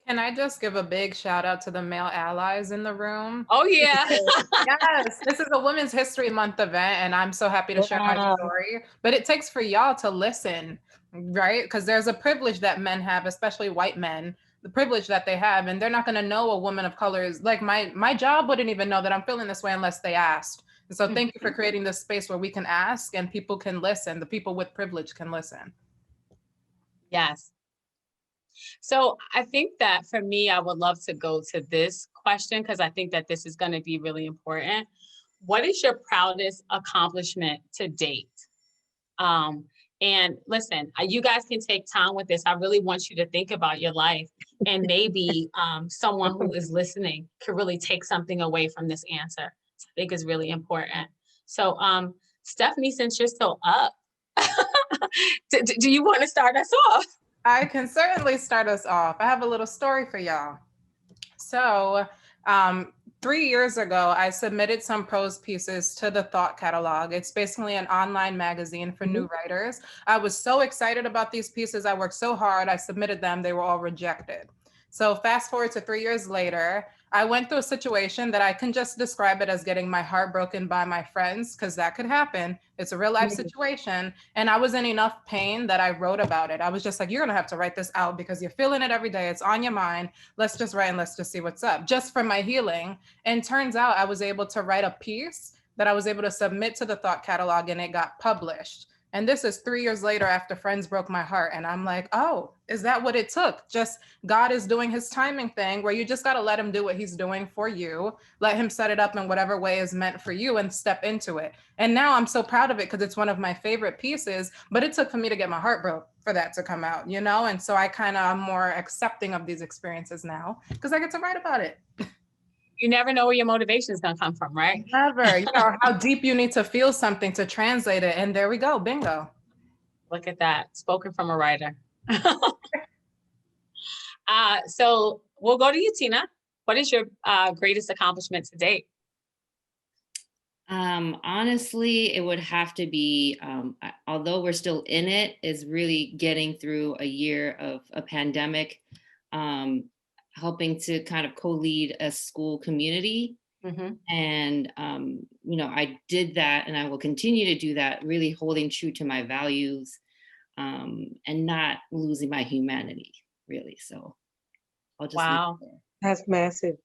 Can I just give a big shout out to the male allies in the room? Oh, yeah. Yes, this is a Women's History Month event, and I'm so happy to share my story. But it takes for y'all to listen, right? Because there's a privilege that men have, especially white men, the privilege that they have, and they're not going to know a woman of color is like my job wouldn't even know that I'm feeling this way unless they asked. And so thank you for creating this space where we can ask and people can listen. The people with privilege can listen. Yes. So I think that for me, I would love to go to this question, because I think that this is going to be really important. What is your proudest accomplishment to date? And listen, you guys can take time with this. I really want you to think about your life, and maybe someone who is listening could really take something away from this answer. I think is really important. So Stephanie, since you're still up, do you want to start us off? I can certainly start us off. I have a little story for y'all. So 3 years ago, I submitted some prose pieces to the Thought Catalog. It's basically an online magazine for new writers. I was so excited about these pieces. I worked so hard. I submitted them. They were all rejected. So fast forward to 3 years later, I went through a situation that I can just describe it as getting my heart broken by my friends, because that could happen. It's a real life situation. And I was in enough pain that I wrote about it. I was just like, you're going to have to write this out because you're feeling it every day. It's on your mind. Let's just write and let's just see what's up, just for my healing. And turns out I was able to write a piece that I was able to submit to the Thought Catalog, and it got published. And this is 3 years later after friends broke my heart. And I'm like, oh, is that what it took? Just God is doing his timing thing where you just got to let him do what he's doing for you. Let him set it up in whatever way is meant for you and step into it. And now I'm so proud of it because it's one of my favorite pieces, but it took for me to get my heart broke for that to come out, you know? And so I kind of am more accepting of these experiences now because I get to write about it. You never know where your motivation is going to come from, right? Never. How deep you need to feel something to translate it. And there we go. Bingo. Look at that. Spoken from a writer. So we'll go to you, Tina. What is your greatest accomplishment to date? Honestly, it would have to be, although we're still in it, is really getting through a year of a pandemic, helping to kind of co-lead a school community. And, I did that and I will continue to do that, really holding true to my values and not losing my humanity, really. So I'll just wow. That's massive.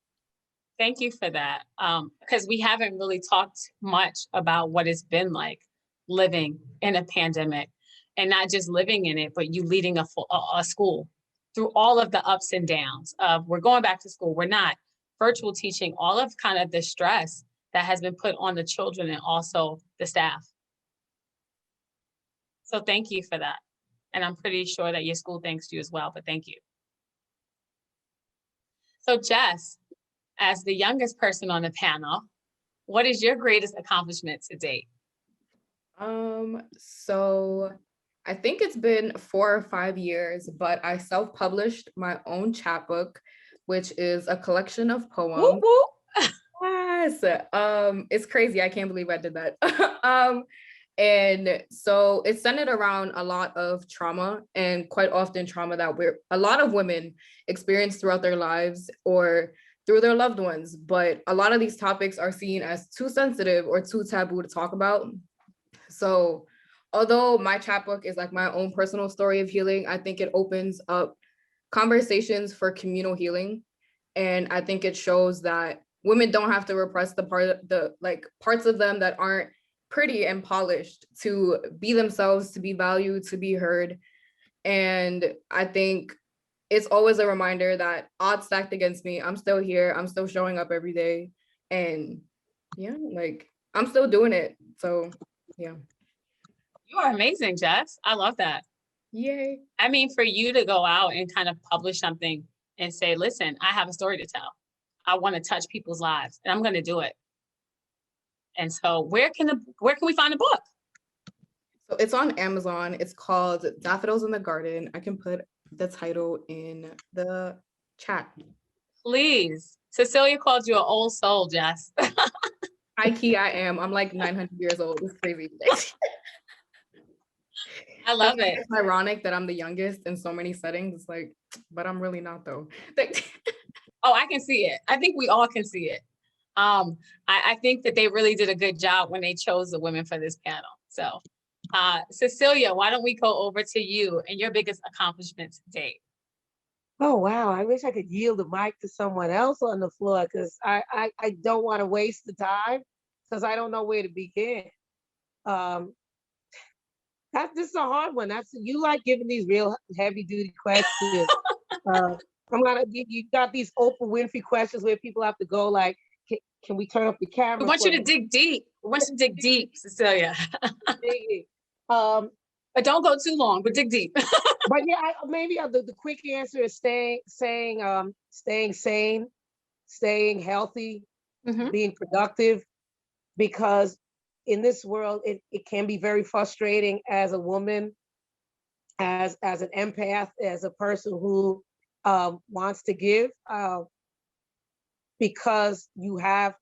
Thank you for that. Because we haven't really talked much about what it's been like living in a pandemic, and not just living in it, but you leading a school through all of the ups and downs of we're going back to school, we're not, virtual teaching, all of kind of the stress that has been put on the children and also the staff. So thank you for that. And I'm pretty sure that your school thanks you as well, but thank you. So Jess, as the youngest person on the panel, what is your greatest accomplishment to date? So I think it's been 4 or 5 years, but I self-published my own chapbook, which is a collection of poems. Whoop, whoop. Yes. It's crazy. I can't believe I did that. And so it's centered around a lot of trauma, and quite often trauma that a lot of women experience throughout their lives or through their loved ones. But a lot of these topics are seen as too sensitive or too taboo to talk about. So although my chapbook is like my own personal story of healing, I think it opens up conversations for communal healing. And I think it shows that women don't have to repress parts of them that aren't pretty and polished to be themselves, to be valued, to be heard. And I think it's always a reminder that odds stacked against me, I'm still here, I'm still showing up every day. And yeah, like I'm still doing it. So yeah. You are amazing, Jess. I love that. Yay. I mean, for you to go out and kind of publish something and say, listen, I have a story to tell. I want to touch people's lives and I'm going to do it. And so where can we find the book? So it's on Amazon. It's called Daffodils in the Garden. I can put the title in the chat. Please. Cecilia called you an old soul, Jess. High key, I am. I'm like 900 years old. It's crazy. I love it. It's ironic that I'm the youngest in so many settings. It's like, but I'm really not though. Oh, I can see it. I think we all can see it. I think that they really did a good job when they chose the women for this panel. So Cecilia, why don't we go over to you and your biggest accomplishment to date? Oh, wow. I wish I could yield the mic to someone else on the floor, because I don't want to waste the time, because I don't know where to begin. This is a hard one. You like giving these real heavy duty questions. You got these Oprah Winfrey questions where people have to go like, can we turn up the camera? We want you to dig deep. We want you to dig deep, Cecilia. But don't go too long, but dig deep. But yeah, maybe the quick answer is staying sane, staying healthy, being productive, because in this world, it can be very frustrating as a woman, as an empath, as a person who wants to give, because you have,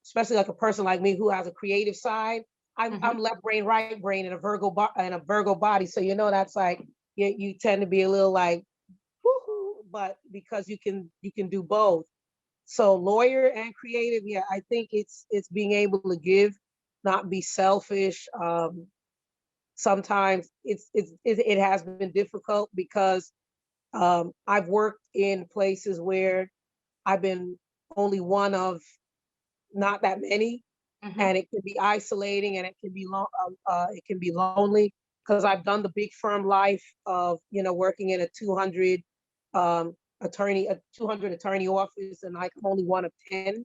especially like a person like me who has a creative side. I'm left brain, right brain, and a Virgo body. So that's like you tend to be a little like, woo-hoo, but because you can do both. So lawyer and creative, yeah, I think it's being able to give, not be selfish. Sometimes it has been difficult because I've worked in places where I've been only one of not that many. And it can be isolating, and it can be lonely, because I've done the big firm life of working in a 200 attorney office, and I'm only one of 10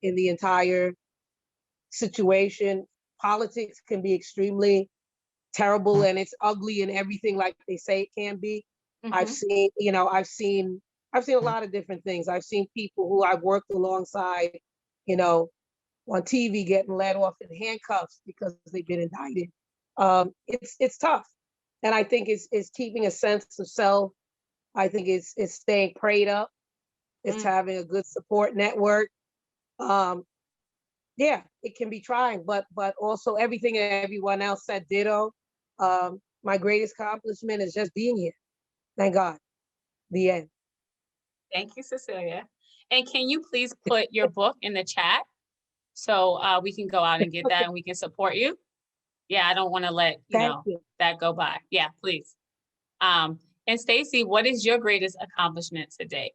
in the entire situation. Politics can be extremely terrible, and it's ugly and everything like they say it can be. I've seen I've seen a lot of different things. I've seen people who I've worked alongside, you know, on TV getting let off in handcuffs because they've been indicted. It's tough. And I think it's keeping a sense of self. I think it's staying prayed up. It's having a good support network. Yeah, it can be trying, but also everything everyone else said ditto. My greatest accomplishment is just being here. Thank God. The end. Thank you, Cecilia. And can you please put your book in the chat so we can go out and get that and we can support you? Yeah, I don't want to let Thank you. that go by. Yeah, please. And Staci, what is your greatest accomplishment to date?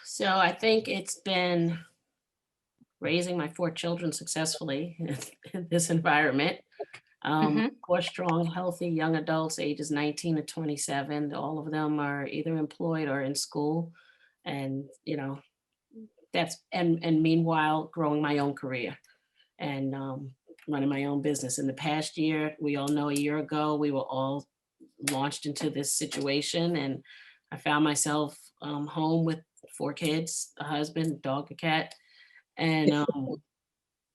So I think it's been raising my 4 children successfully in this environment. 4 strong, healthy young adults, ages 19 to 27. All of them are either employed or in school. And, you know, that's, and meanwhile, growing my own career and running my own business. In the past year, we all know a year ago, we were all launched into this situation. And I found myself home with 4 kids, a husband, dog, a cat, and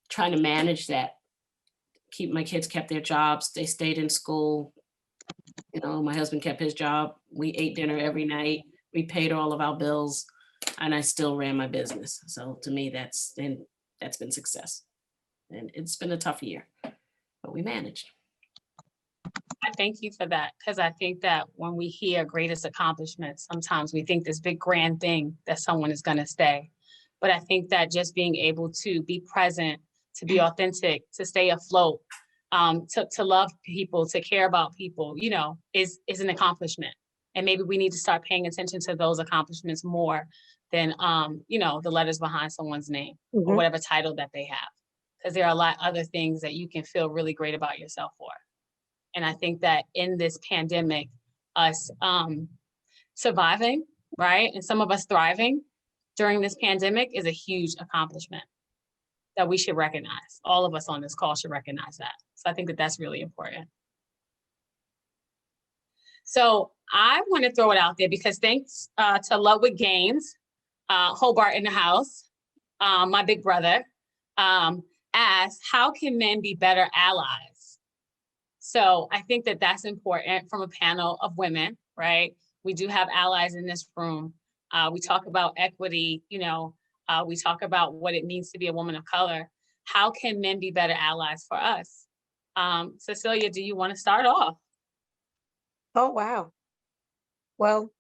trying to manage that. My kids kept their jobs. They stayed in school. You know, my husband kept his job. We ate dinner every night. We paid all of our bills, and I still ran my business. So to me, that's been success. And it's been a tough year, but we managed. I thank you for that, because I think that when we hear greatest accomplishments, sometimes we think this big grand thing that someone is going to stay. But I think that just being able to be present, to be authentic, to stay afloat, to love people, to care about people, you know, is an accomplishment. And maybe we need to start paying attention to those accomplishments more than, you know, the letters behind someone's name or whatever title that they have. Because there are a lot of other things that you can feel really great about yourself for. And I think that in this pandemic, us surviving, right, and some of us thriving during this pandemic is a huge accomplishment that we should recognize. All of us on this call should recognize that. So I think that that's really important. So I want to throw it out there because thanks to Love with Games, Hobart in the house, my big brother, asked, how can men be better allies? So I think that that's important from a panel of women, right? We do have allies in this room. We talk about equity, you know, we talk about what it means to be a woman of color. How can men be better allies for us? Cecilia, do you want to start off? Oh, wow. Well,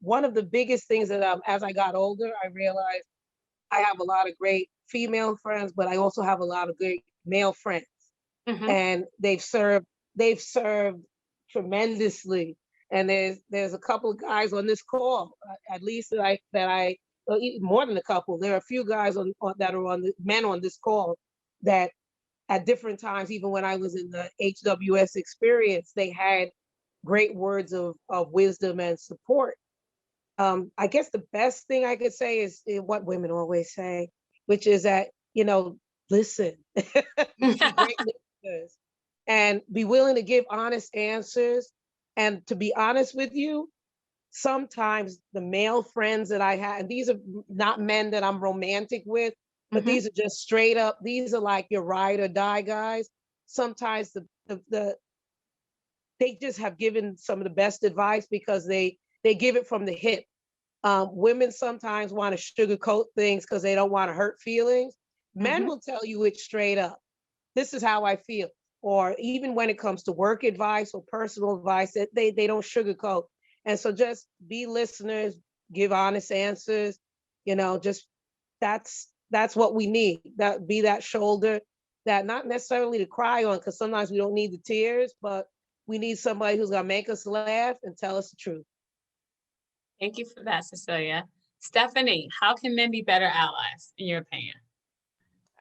one of the biggest things that as I got older, I realized I have a lot of great female friends, but I also have a lot of great male friends. And they've served tremendously. And there's a couple of guys on this call, at least that I more than a couple. There are a few guys that are men on this call that at different times, even when I was in the HWS experience, they had great words of wisdom and support. I guess the best thing I could say is what women always say, which is that, you know, listen. Be great listeners and be willing to give honest answers. And to be honest with you, sometimes the male friends that I have, and these are not men that I'm romantic with, but these are just straight up, these are like your ride or die guys. Sometimes they just have given some of the best advice because they give it from the hip. Women sometimes want to sugarcoat things because they don't want to hurt feelings. Men will tell you it straight up. This is how I feel. Or even when it comes to work advice or personal advice, that they don't sugarcoat. And so just be listeners, give honest answers, you know, just that's what we need. That be that shoulder, that not necessarily to cry on, because sometimes we don't need the tears, but we need somebody who's gonna make us laugh and tell us the truth. Thank you for that, Cecilia. Stephanie, how can men be better allies, in your opinion?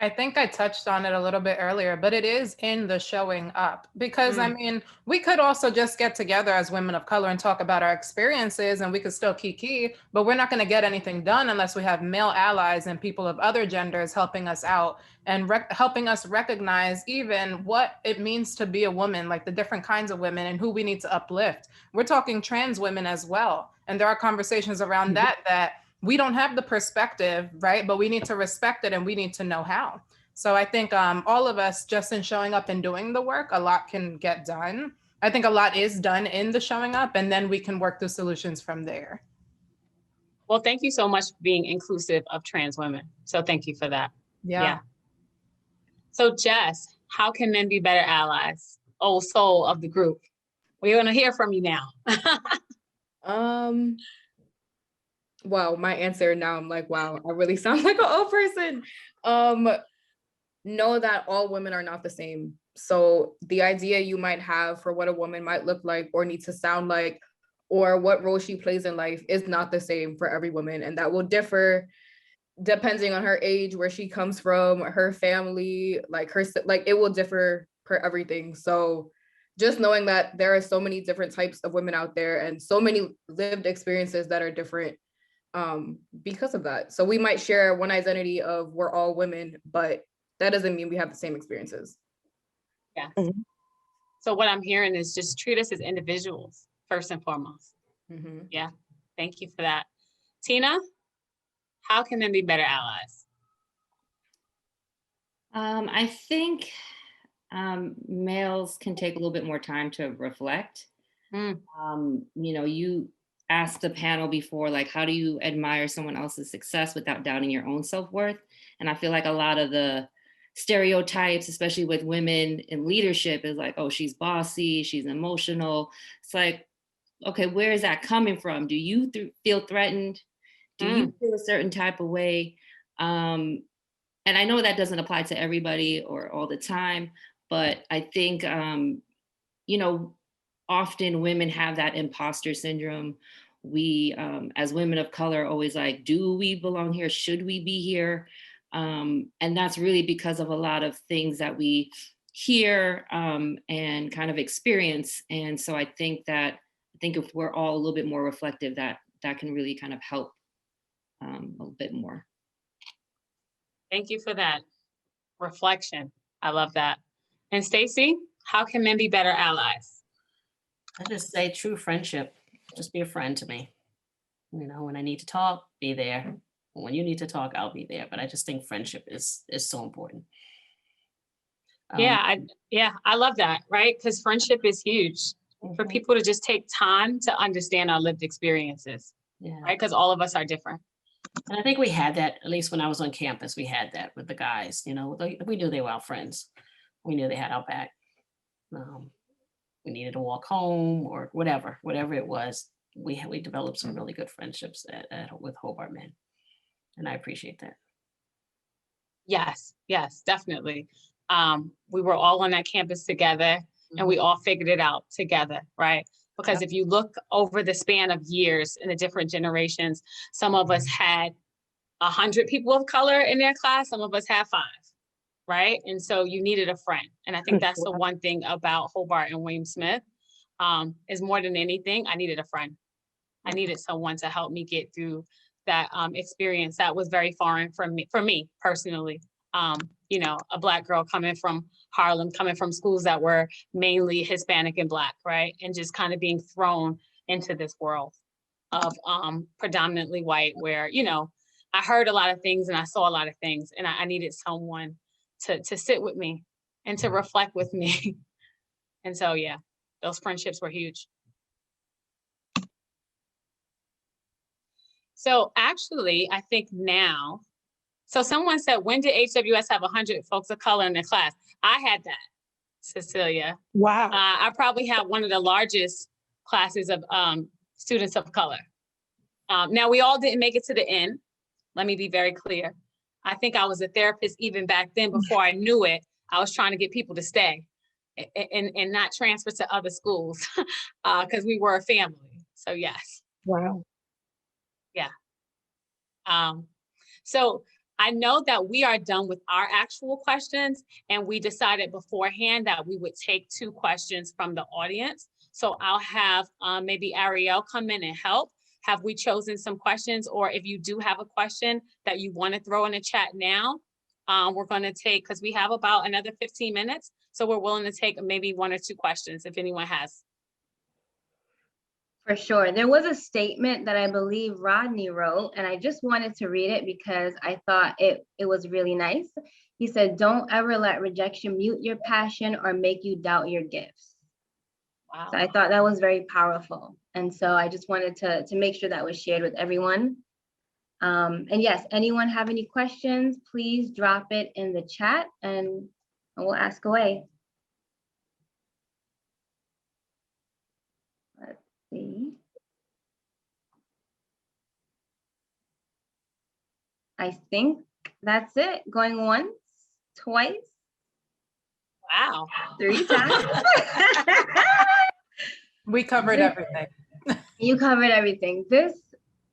I think I touched on it a little bit earlier, but it is in the showing up because I mean, we could also just get together as women of color and talk about our experiences and we could still kiki, but we're not going to get anything done unless we have male allies and people of other genders helping us out and helping us recognize even what it means to be a woman, like the different kinds of women and who we need to uplift. We're talking trans women as well. And there are conversations around that we don't have the perspective, right? But we need to respect it and we need to know how. So I think all of us just in showing up and doing the work, a lot can get done. I think a lot is done in the showing up and then we can work through solutions from there. Well, thank you so much for being inclusive of trans women. So thank you for that. Yeah. So Jess, how can men be better allies? Old soul of the group. We're gonna hear from you now. Well, my answer now, I'm like, wow, I really sound like an old person. Know that all women are not the same. So the idea you might have for what a woman might look like or need to sound like, or what role she plays in life is not the same for every woman. And that will differ depending on her age, where she comes from, her family, like it will differ per everything. So just knowing that there are so many different types of women out there and so many lived experiences that are different because of that. So we might share one identity of we're all women, but that doesn't mean we have the same experiences. Yeah. So what I'm hearing is just treat us as individuals first and foremost. Yeah. Thank you for that. Tina, how can men be better allies? I think males can take a little bit more time to reflect. You know, you asked the panel before, like, how do you admire someone else's success without doubting your own self-worth? And I feel like a lot of the stereotypes, especially with women in leadership, is like, oh, she's bossy, she's emotional. It's like, okay, where is that coming from? Do you feel threatened? Do you feel a certain type of way? And I know that doesn't apply to everybody or all the time, but I think, you know, often women have that imposter syndrome. We, as women of color, always like, do we belong here? Should we be here? And that's really because of a lot of things that we hear and kind of experience. And so I think if we're all a little bit more reflective, that can really kind of help a little bit more. Thank you for that reflection. I love that. And Staci, how can men be better allies? I just say true friendship. Just be a friend to me. You know, when I need to talk, be there. When you need to talk, I'll be there. But I just think friendship is so important. I love that, right? Because friendship is huge for people to just take time to understand our lived experiences, right? Because all of us are different. And I think we had that, at least when I was on campus, we had that with the guys. You know, we knew they were our friends. We knew they had our back. We needed to walk home or whatever it was. We developed some really good friendships with Hobart men, and I appreciate that. Yes, definitely. We were all on that campus together, and we all figured it out together, right? Because if you look over the span of years in the different generations, some of us had 100 people of color in their class, some of us had 5, right? And so you needed a friend. And I think that's the one thing about Hobart and William Smith is more than anything, I needed a friend. I needed someone to help me get through that experience that was very foreign for me personally. You know, a Black girl coming from Harlem, coming from schools that were mainly Hispanic and Black, right? And just kind of being thrown into this world of predominantly white, where, you know, I heard a lot of things and I saw a lot of things, and I needed someone to sit with me and to reflect with me. And so, yeah, those friendships were huge. So actually, I think now, so someone said, when did HWS have 100 folks of color in their class? I had that, Cecilia. Wow. I probably had one of the largest classes of students of color. Now, we all didn't make it to the end. Let me be very clear. I think I was a therapist even back then. Before I knew it, I was trying to get people to stay and not transfer to other schools because we were a family. So yes. Wow. Yeah. So I know that we are done with our actual questions, and we decided beforehand that we would take 2 questions from the audience. So I'll have maybe Ariel come in and help. Have we chosen some questions? Or if you do have a question that you want to throw in the chat now, we're going to take, because we have about another 15 minutes. So we're willing to take maybe 1 or 2 questions if anyone has. For sure. There was a statement that I believe Rodney wrote, and I just wanted to read it because I thought it was really nice. He said, "Don't ever let rejection mute your passion or make you doubt your gifts." Wow. So I thought that was very powerful. And so I just wanted to make sure that was shared with everyone. And yes, anyone have any questions, please drop it in the chat and we'll ask away. Let's see. I think that's it. Going once, twice. Wow. 3 times. We covered everything. You covered everything. This,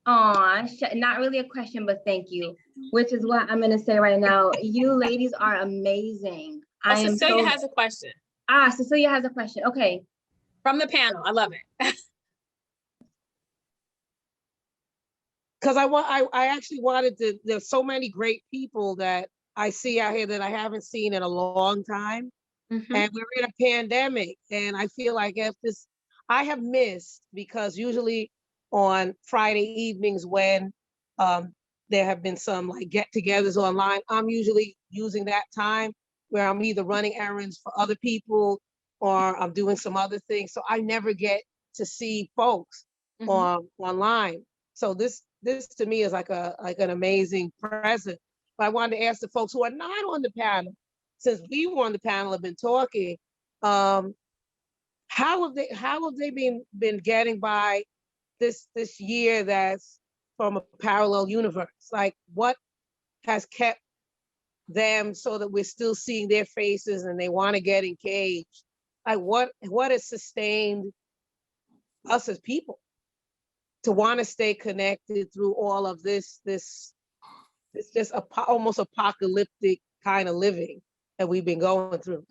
not really a question, but thank you, which is what I'm going to say right now. You ladies are amazing. Cecilia has a question. Cecilia has a question. Okay. From the panel. I love it. Because I actually wanted to, there's so many great people that I see out here that I haven't seen in a long time. Mm-hmm. And we're in a pandemic. And I feel like I have missed, because usually on Friday evenings when there have been some like get-togethers online, I'm usually using that time where I'm either running errands for other people or I'm doing some other things. So I never get to see folks online. So this to me is like an amazing present. But I wanted to ask the folks who are not on the panel, since we were on the panel, have been talking, how have they been getting by this year that's from a parallel universe? Like, what has kept them so that we're still seeing their faces and they want to get engaged? Like, what has sustained us as people to want to stay connected through all of this just almost apocalyptic kind of living that we've been going through?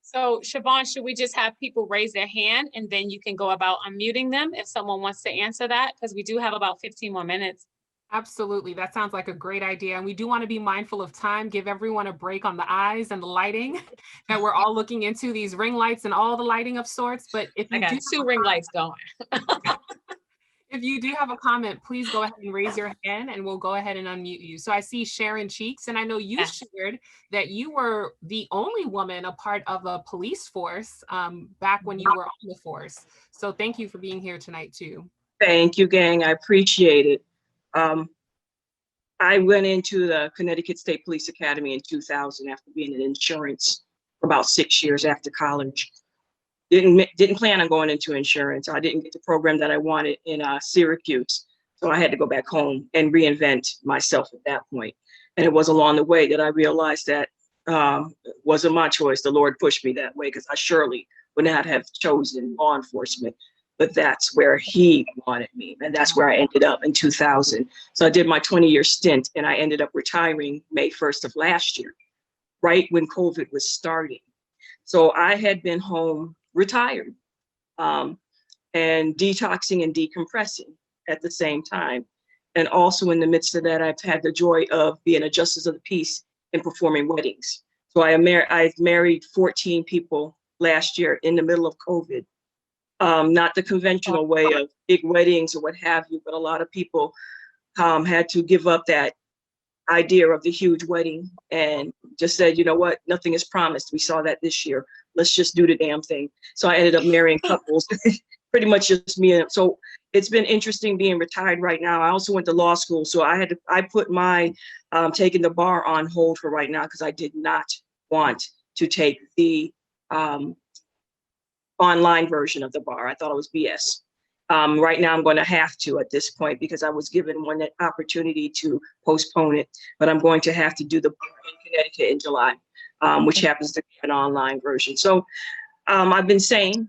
So Siobhan, should we just have people raise their hand and then you can go about unmuting them if someone wants to answer that? Because we do have about 15 more minutes. Absolutely. That sounds like a great idea. And we do want to be mindful of time, give everyone a break on the eyes and the lighting that we're all looking into, these ring lights and all the lighting of sorts. But if you I got 2 ring lights going. If you do have a comment, please go ahead and raise your hand and we'll go ahead and unmute you. So I see Sharon Cheeks, and I know you shared that you were the only woman a part of a police force back when you were on the force. So thank you for being here tonight too. Thank you, gang. I appreciate it. I went into the Connecticut State Police Academy in 2000 after being in insurance for about 6 years after college. Didn't plan on going into insurance. I didn't get the program that I wanted in Syracuse. So I had to go back home and reinvent myself at that point. And it was along the way that I realized that it wasn't my choice. The Lord pushed me that way, because I surely would not have chosen law enforcement, but that's where he wanted me. And that's where I ended up in 2000. So I did my 20-year stint and I ended up retiring May 1st of last year, right when COVID was starting. So I had been home retired and detoxing and decompressing at the same time. And also in the midst of that, I've had the joy of being a justice of the peace and performing weddings. So I've married 14 people last year in the middle of COVID. Not the conventional way of big weddings or what have you, but a lot of people had to give up that idea of the huge wedding and just said, you know what, nothing is promised. We saw that this year. Let's just do the damn thing. So I ended up marrying couples, pretty much just me. And so it's been interesting being retired right now. I also went to law school. So I put my taking the bar on hold for right now, because I did not want to take the online version of the bar. I thought it was BS. Right now I'm going to have to at this point, because I was given one opportunity to postpone it, but I'm going to have to do the bar in Connecticut in July, which happens to be an online version. So I've been saying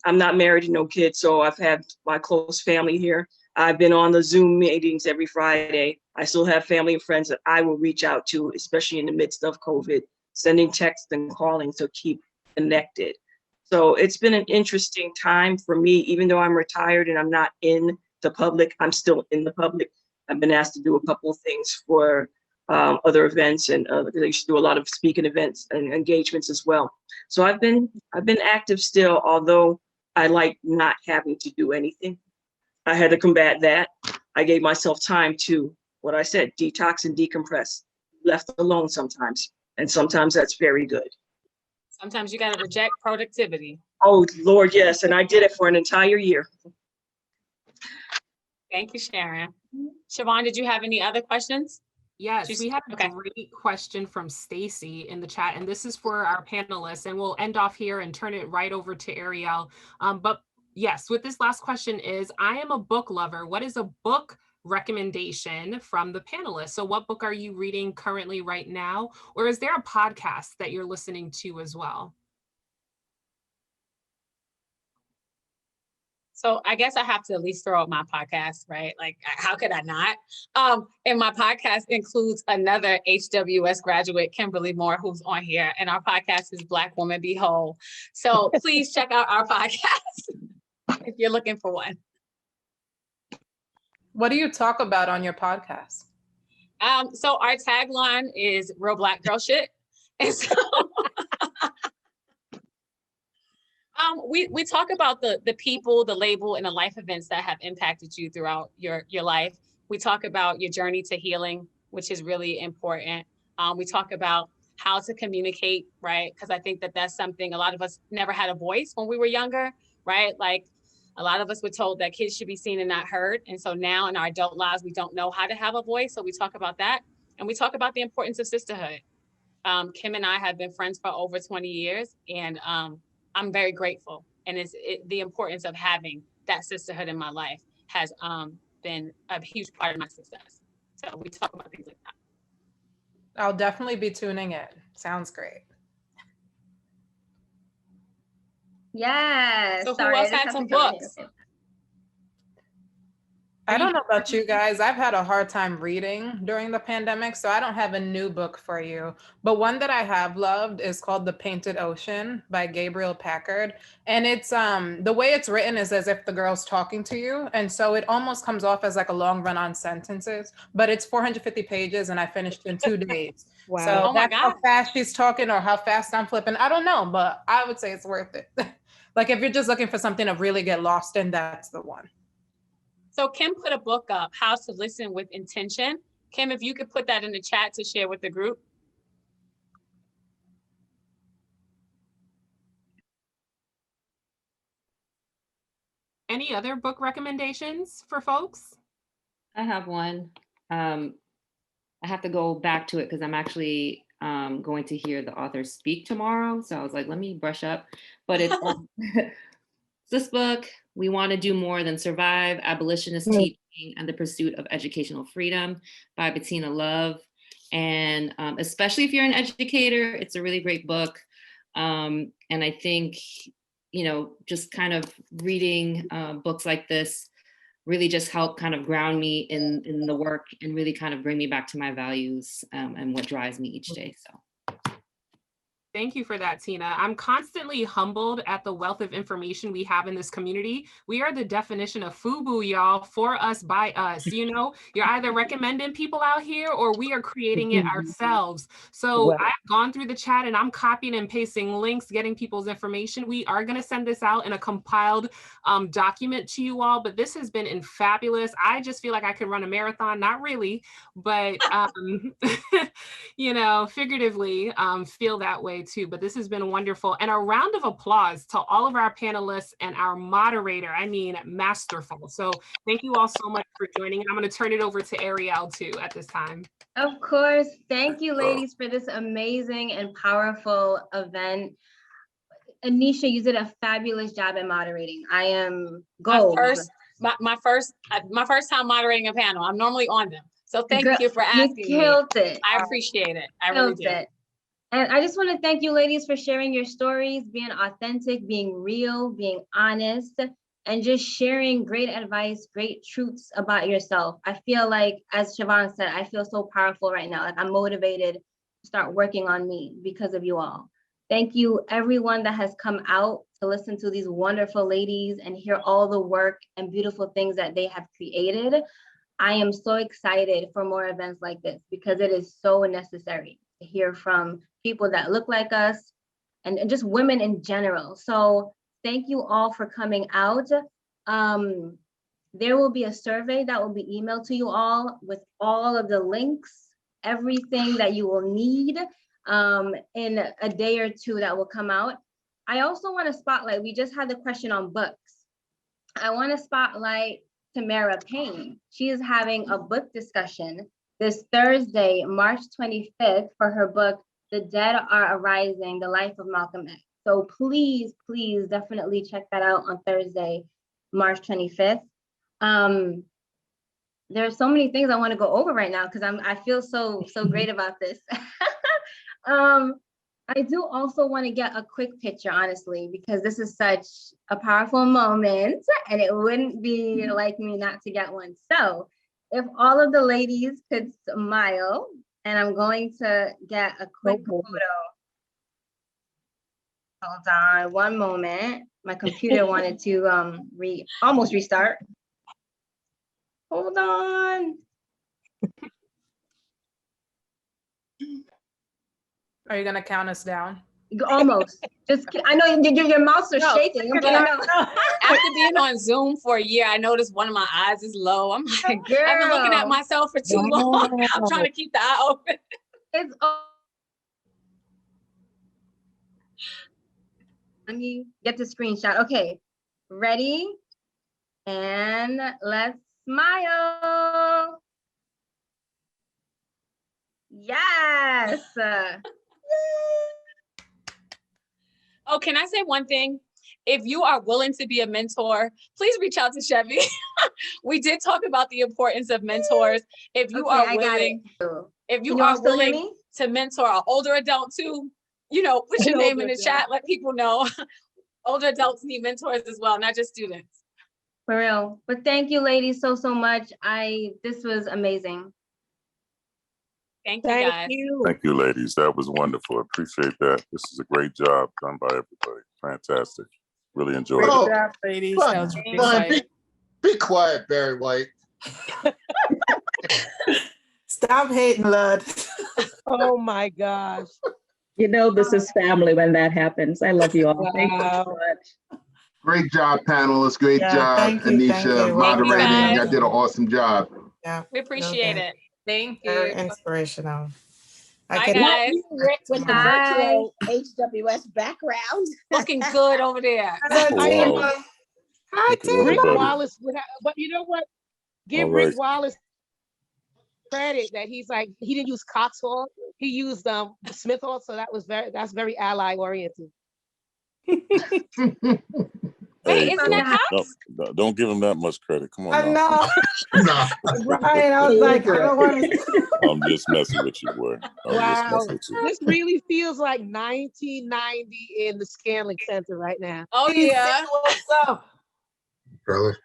I'm not married and no kids, so I've had my close family here. I've been on the Zoom meetings every Friday. I still have family and friends that I will reach out to, especially in the midst of COVID, sending texts and calling to keep connected. So it's been an interesting time for me, even though I'm retired and I'm not in the public, I'm still in the public. I've been asked to do a couple of things for other events, and they used to do a lot of speaking events and engagements as well. So I've been active still, although I like not having to do anything. I had to combat that. I gave myself time to, what I said, detox and decompress, left alone sometimes. And sometimes that's very good. Sometimes you got to reject productivity. Oh, Lord, yes. And I did it for an entire year. Thank you, Sharon. Siobhan, did you have any other questions? Yes, we have a great question from Staci in the chat, and this is for our panelists, and we'll end off here and turn it right over to Ariel. But yes, with this last question is, I am a book lover. What is a book recommendation from the panelists? So what book are you reading currently right now? Or is there a podcast that you're listening to as well? So I guess I have to at least throw out my podcast, right? Like, how could I not? And my podcast includes another HWS graduate, Kimberly Moore, who's on here. And our podcast is Black Woman Be Whole. So please check out our podcast if you're looking for one. What do you talk about on your podcast? So our tagline is real Black girl shit. And so we talk about the people, the label, and the life events that have impacted you throughout your life. We talk about your journey to healing, which is really important. We talk about how to communicate, right? Because I think that that's something a lot of us never had a voice when we were younger, right? Like a lot of us were told that kids should be seen and not heard. And so now in our adult lives, we don't know how to have a voice. So we talk about that. And we talk about the importance of sisterhood. Kim and I have been friends for over 20 years. And I'm very grateful. And the importance of having that sisterhood in my life has been a huge part of my success. So we talk about things like that. I'll definitely be tuning in. Sounds great. Yes. So who else had some books? I don't know about you guys. I've had a hard time reading during the pandemic, so I don't have a new book for you. But one that I have loved is called The Painted Ocean by Gabriel Packard. And it's the way it's written is as if the girl's talking to you. And so it almost comes off as like a long run on sentences, but it's 450 pages and I finished in 2 days. Wow. So Oh my that's how God. fast she's talking or how fast I'm flipping. I don't know, but I would say it's worth it. Like if you're just looking for something to really get lost in, that's the one. So Kim put a book up, How to Listen with Intention. Kim, if you could put that in the chat to share with the group. Any other book recommendations for folks? I have one. I have to go back to it because I'm actually going to hear the author speak tomorrow. So I was like, let me brush up. But it's this book, We Want to Do More Than Survive, Abolitionist Teaching and the Pursuit of Educational Freedom by Bettina Love. And especially if you're an educator, it's a really great book. And I think, you know, just kind of reading books like this really just help kind of ground me in the work and really kind of bring me back to my values and what drives me each day. So. Thank you for that, Tina. I'm constantly humbled at the wealth of information we have in this community. We are the definition of FUBU, y'all, for us, by us. You know, you're either recommending people out here or we are creating it ourselves. So I've gone through the chat and I'm copying and pasting links, getting people's information. We are going to send this out in a compiled document to you all, but this has been fabulous. I just feel like I could run a marathon, not really, but, you know, figuratively feel that way too, but this has been wonderful. And a round of applause to all of our panelists and our moderator. I mean, masterful. So thank you all so much for joining. And I'm going to turn it over to Ariel too at this time. Of course. Thank you, ladies, for this amazing and powerful event. Anisha, you did a fabulous job at moderating. I am gold. My first time moderating a panel. I'm normally on them. So thank you for asking me. You killed it. I appreciate it. I really do. And I just want to thank you, ladies, for sharing your stories, being authentic, being real, being honest. and just sharing great advice, great truths about yourself. I feel like, as Siobhan said, I feel so powerful right now. Like I'm motivated to start working on me because of you all. Thank you, everyone that has come out to listen to these wonderful ladies and hear all the work and beautiful things that they have created. I am so excited for more events like this because it is so necessary to hear from people that look like us and just women in general. So thank you all for coming out. There will be a survey that will be emailed to you all with all of the links, everything that you will need in a day or two that will come out. I also want to spotlight, we just had the question on books. I want to spotlight Tamara Payne. She is having a book discussion this Thursday, March 25th, for her book, The Dead Are Arising, The Life of Malcolm X. So please, please definitely check that out on Thursday, March 25th. There are so many things I want to go over right now because I feel so great about this. I do also want to get a quick picture, honestly, because this is such a powerful moment and it wouldn't be like me not to get one. So if all of the ladies could smile, and I'm going to get a quick photo. Hold on one moment. My computer wanted to almost restart. Hold on. Are you gonna count us down? Almost. Just I know your mouths are shaking. After being on Zoom for a year, I noticed one of my eyes is low. I'm like, Girl. I've been looking at myself for too long. I'm trying to keep the eye open. It's let me get the screenshot. Okay, ready? And let's smile. Yes. Oh, can I say one thing? If you are willing to be a mentor, please reach out to Chevy. We did talk about the importance of mentors. If you are willing, to mentor an older adult too, put your name in the chat, let people know. Older adults need mentors as well, not just students. For real. But thank you, ladies, so much. This was amazing. Thank you, guys. Thank you, ladies. That was wonderful. Appreciate that. This is a great job done by everybody. Fantastic. Really enjoyed it. Good job, ladies. Be quiet, Barry White. Stop hating, Lud. Oh my gosh. This is family when that happens. I love you all. Wow. Thank you so much. Great job, panelists. Great job, Ednesha, moderating. Y'all did an awesome job. Yeah, we appreciate it. Thank you. Very inspirational. Bye, guys. Rick with the virtual HWS background. Looking good over there. Hi, Tim. Rick Wallace, but you know what? Give Rick Wallace credit that he didn't use Cox Hall. He used Smith Hall, so that's very ally oriented. Wait, isn't that Cox? Don't give him that much credit. Come on. I know. Brian, I was like, I don't want to. I'm just messing with you, boy. Wow. This really feels like 1990 in the Scanlon Center right now. Oh, yeah. What's up? Brother.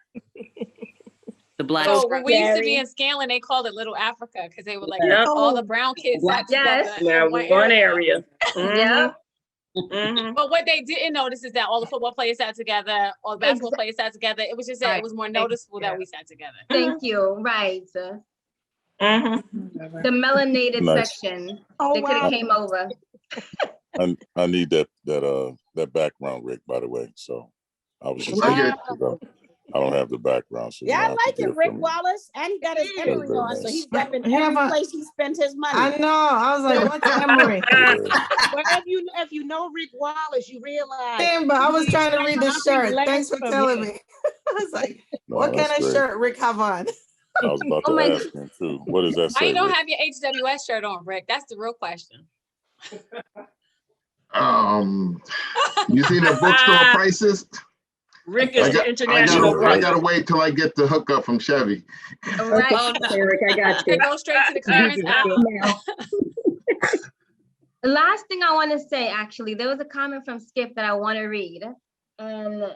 The black. So when we used to be in Scanlon, they called it Little Africa because they were like all the brown kids sat together in one area. Yeah. Mm-hmm. But what they didn't notice is that all the football players sat together, all the basketball players sat together. It was just that it was more noticeable that we sat together. Thank you. Right. Mm-hmm. The melanated section. They could have came over. I need that background, Rick, by the way. So I was just I don't have the background. So I like it, Rick Wallace. And he got his Emory on, so he's repping every place he spent his money. I know. I was like, what's Emory? But if you know Rick Wallace, you realize. Damn, but I was trying to read the shirt. Thanks for telling me. I was like, what kind of shirt Rick have on? I was about to ask him too. What does that say? Why you don't have your HWS shirt on, Rick? That's the real question. You see the bookstore prices? Rick is the international. I gotta wait till I get the hookup from Chevy. Right. Okay, Rick, I got you. Go straight to the clearance aisle. The last thing I want to say, actually, there was a comment from Skip that I want to read. And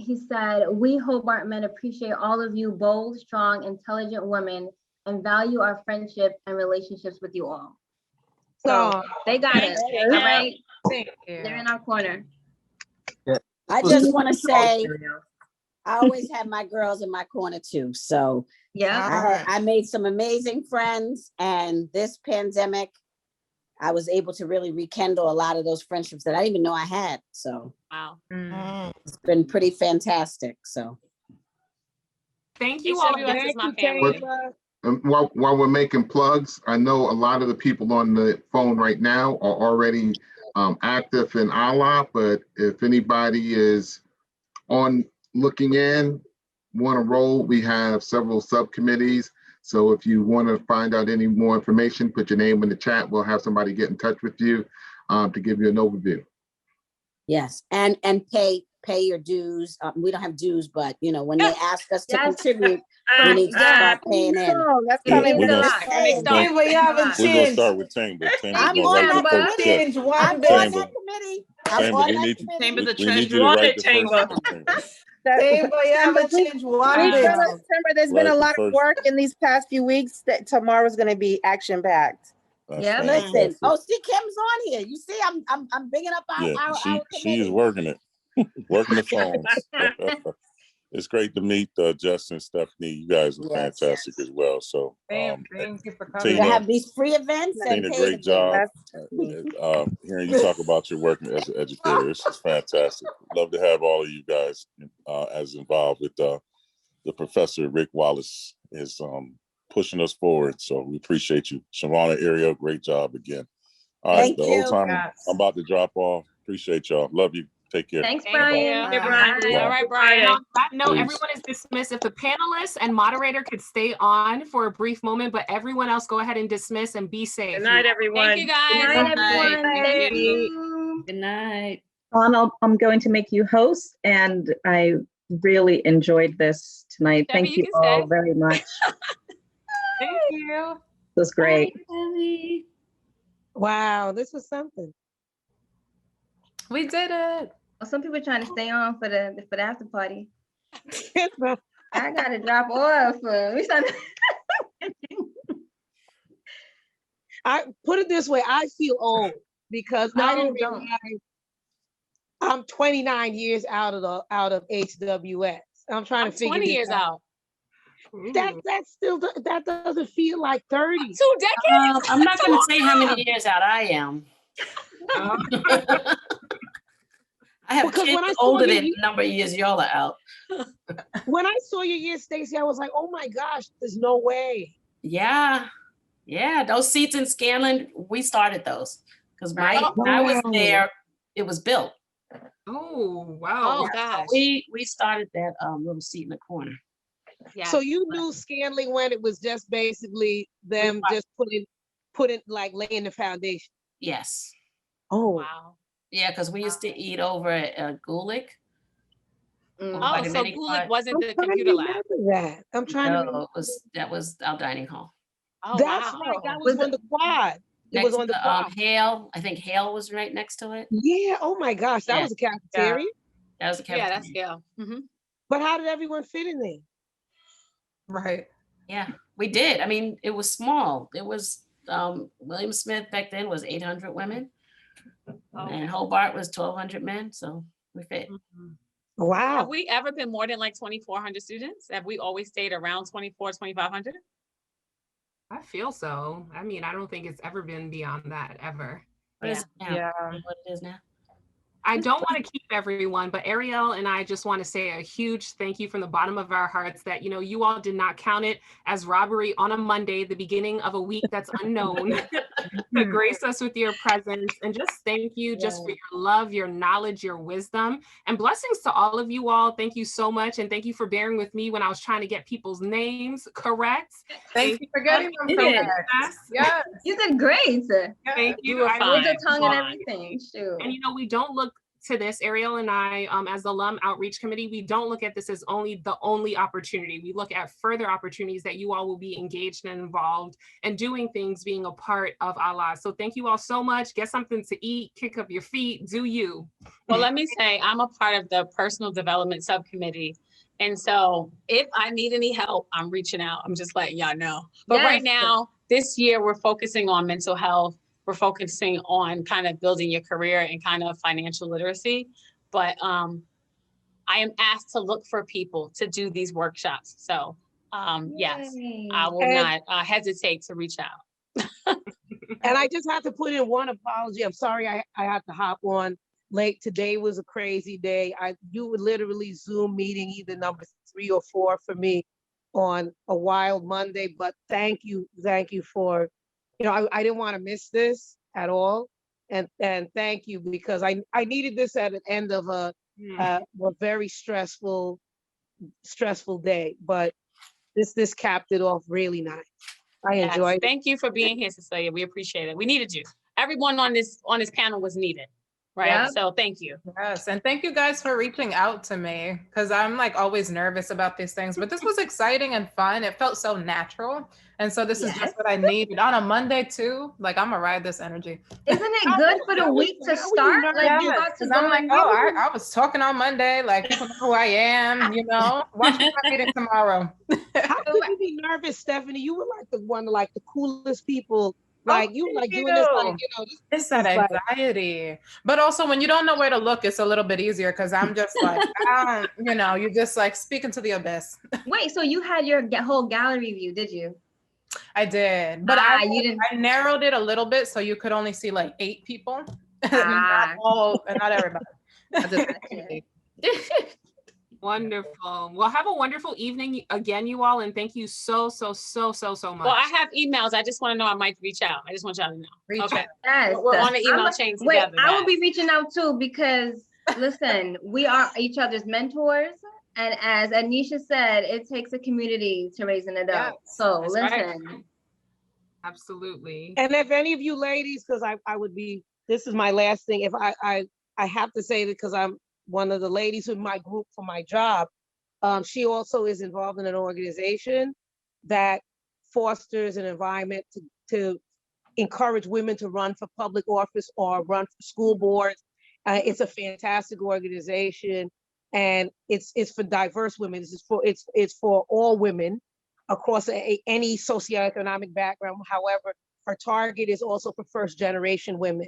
He said, we Hobart men appreciate all of you bold, strong, intelligent women and value our friendship and relationships with you all. So they got us, all right? They're in our corner. I just want to say, I always have my girls in my corner too. So yeah, I made some amazing friends, and this pandemic, I was able to really rekindle a lot of those friendships that I didn't even know I had. So wow, it's been pretty fantastic. So thank you all. HWS is my family. While we're making plugs, I know a lot of the people on the phone right now are already active in ALAA, but if anybody is on looking in, want to roll, we have several subcommittees. So if you want to find out any more information, put your name in the chat. We'll have somebody get in touch with you to give you an overview. yes, and pay your dues. We don't have dues, but you know, when they ask us to contribute, we need to start paying in. That's Yeah, coming. we're gonna start with Chamber. I'm Chamber's on gonna write the that first check. committee. I'm on that committee. I'm on that committee. We need you to write the first check. Chamber, you haven't changed one bit. Remember, there's been a lot of work in these past few weeks that tomorrow's going to be action packed. Yeah, listen. Oh, see, Kim's on here. You see, I'm bringing up our she is working it, working the phones. It's great to meet Jess and Stephanie. You guys are fantastic as well. So thank you for coming. To have these free events. Tina, great job. Hearing you talk about your work as an educator, this is fantastic. Love to have all of you guys as involved with the professor. Rick Wallace is pushing us forward. So we appreciate you. Shavonna, Ariel, great job again. All right, the old timer. I'm about to drop off. Appreciate y'all. Love you. Take care. Thanks, Brian. All right, Brian. On that note, everyone is dismissed. If the panelists and moderator could stay on for a brief moment, but everyone else go ahead and dismiss and be safe. Good night, everyone. Thank you, guys. Good night, everyone. Thank you. Good night. I'm going to make you host, and I really enjoyed this tonight. Debbie, Thank you you can all stay. very much. Thank you. It was great. Wow, this was something. We did it. Well, some people are trying to stay on for the after party. I gotta drop off. I put it this way, I feel old because I didn't realize I'm 29 years out of HWS. I'm trying to figure 20 years out. That doesn't feel like 30. 2 decades. I'm not going to say how many years out I am. I have kids older than the number of years y'all are out. When I saw your year, Stacy, I was like, oh my gosh, there's no way. Yeah. Those seats in Scanlon, we started those because when I was there, it was built. Oh, wow. Oh, gosh. We started that little seat in the corner. Yeah. So you knew Scanlon when it was just basically them just putting like laying the foundation. Yes. Oh, wow. Yeah, because we used to eat over at Gulick. Oh, so Gulick wasn't the computer lab. That. I'm trying to remember. That was our dining hall. Oh, that's wow. right. That was on the quad. It was on the quad. Hale. I think Hale was right next to it. Yeah. Oh my gosh, that was a cafeteria. That was a cafeteria. Yeah, that's Hale. Mm-hmm. But how did everyone fit in there? Right. Yeah, we did. I mean, it was small. It was William Smith back then was 800 women. And Hobart was 1,200 men, so we fit. Wow. Have we ever been more than like 2,400 students? Have we always stayed around 2,500? I feel so. I mean, I don't think it's ever been beyond that, ever. What is it now? Yeah. What it is now? I don't want to keep everyone, but Ariel and I just want to say a huge thank you from the bottom of our hearts that, you all did not count it as robbery on a Monday, the beginning of a week that's unknown, to grace us with your presence. And just thank you just for your love, your knowledge, your wisdom, and blessings to all of you all. Thank you so much. And thank you for bearing with me when I was trying to get people's names correct. Thank you for getting them correct. Yes. You did great. Thank you. I hold your tongue and everything. Shoot. And we don't look to this, Ariel and I, as the Alum Outreach Committee, we don't look at this as the only opportunity. We look at further opportunities that you all will be engaged and involved and doing things, being a part of ALAA. So thank you all so much. Get something to eat, kick up your feet, do you. Well, let me say, I'm a part of the personal development subcommittee. And so if I need any help, I'm reaching out. I'm just letting y'all know. But right now, this year, we're focusing on mental health. We're focusing on kind of building your career and kind of financial literacy. But I am asked to look for people to do these workshops. So yes, I will not hesitate to reach out. And I just have to put in one apology. I'm sorry I had to hop on late. Today was a crazy day. You would literally Zoom meeting either number 3 or 4 for me on a wild Monday, but thank you for, I didn't want to miss this at all. And thank you, because I needed this at the end of a very stressful day, but this capped it off really nice. I enjoyed it. Thank you for being here, Cecilia. We appreciate it. We needed you. Everyone on this panel was needed. Right. Yeah. So thank you. Yes. And thank you guys for reaching out to me, because I'm like always nervous about these things, but this was exciting and fun. It felt so natural. And so this is just what I needed on a Monday too. Like, I'm gonna ride this energy. Isn't it good for the week to start? Like, you got to go. I'm like, I was talking on Monday, like people know who I am, watch my meeting tomorrow. How could you be nervous, Stephanie? You were like one of the coolest people. Like you like doing this, like, it's that anxiety. But also when you don't know where to look, it's a little bit easier, because I'm just like, you're just like speaking to the abyss. Wait, so you had your whole gallery view, did you? I did, but I narrowed it a little bit so you could only see like 8 people. Not everybody. Wonderful. Well, have a wonderful evening again, you all, and thank you so much. Well, I have emails. I just want to know I might reach out. I just want y'all to know. Reach out. Yes. We're on the email chain together. Wait, I will be reaching out too, because listen, we are each other's mentors. And as Ednesha said, it takes a community to raise an adult. Yes, so listen. Right. Absolutely. And if any of you ladies, because I would be, this is my last thing. If I have to say that, because I'm one of the ladies in my group for my job, she also is involved in an organization that fosters an environment to encourage women to run for public office or run for school boards. It's a fantastic organization, and it's for diverse women. It's for all women across any socioeconomic background. However, her target is also for first-generation women,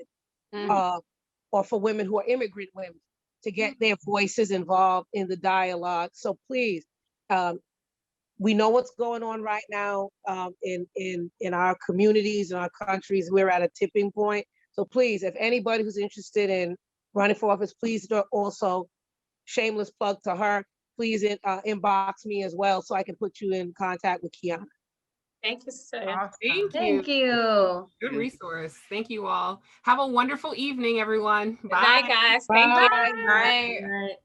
or for women who are immigrant women, to get their voices involved in the dialogue. So please, we know what's going on right now in our communities, in our countries. We're at a tipping point. So please, if anybody who's interested in running for office, please also, shameless plug to her, please inbox me as well, so I can put you in contact with Kiana. Thank you, Cecilia. Thank you. Good resource. Thank you all. Have a wonderful evening, everyone. Bye. Good night, guys. Bye. Thank you. Bye.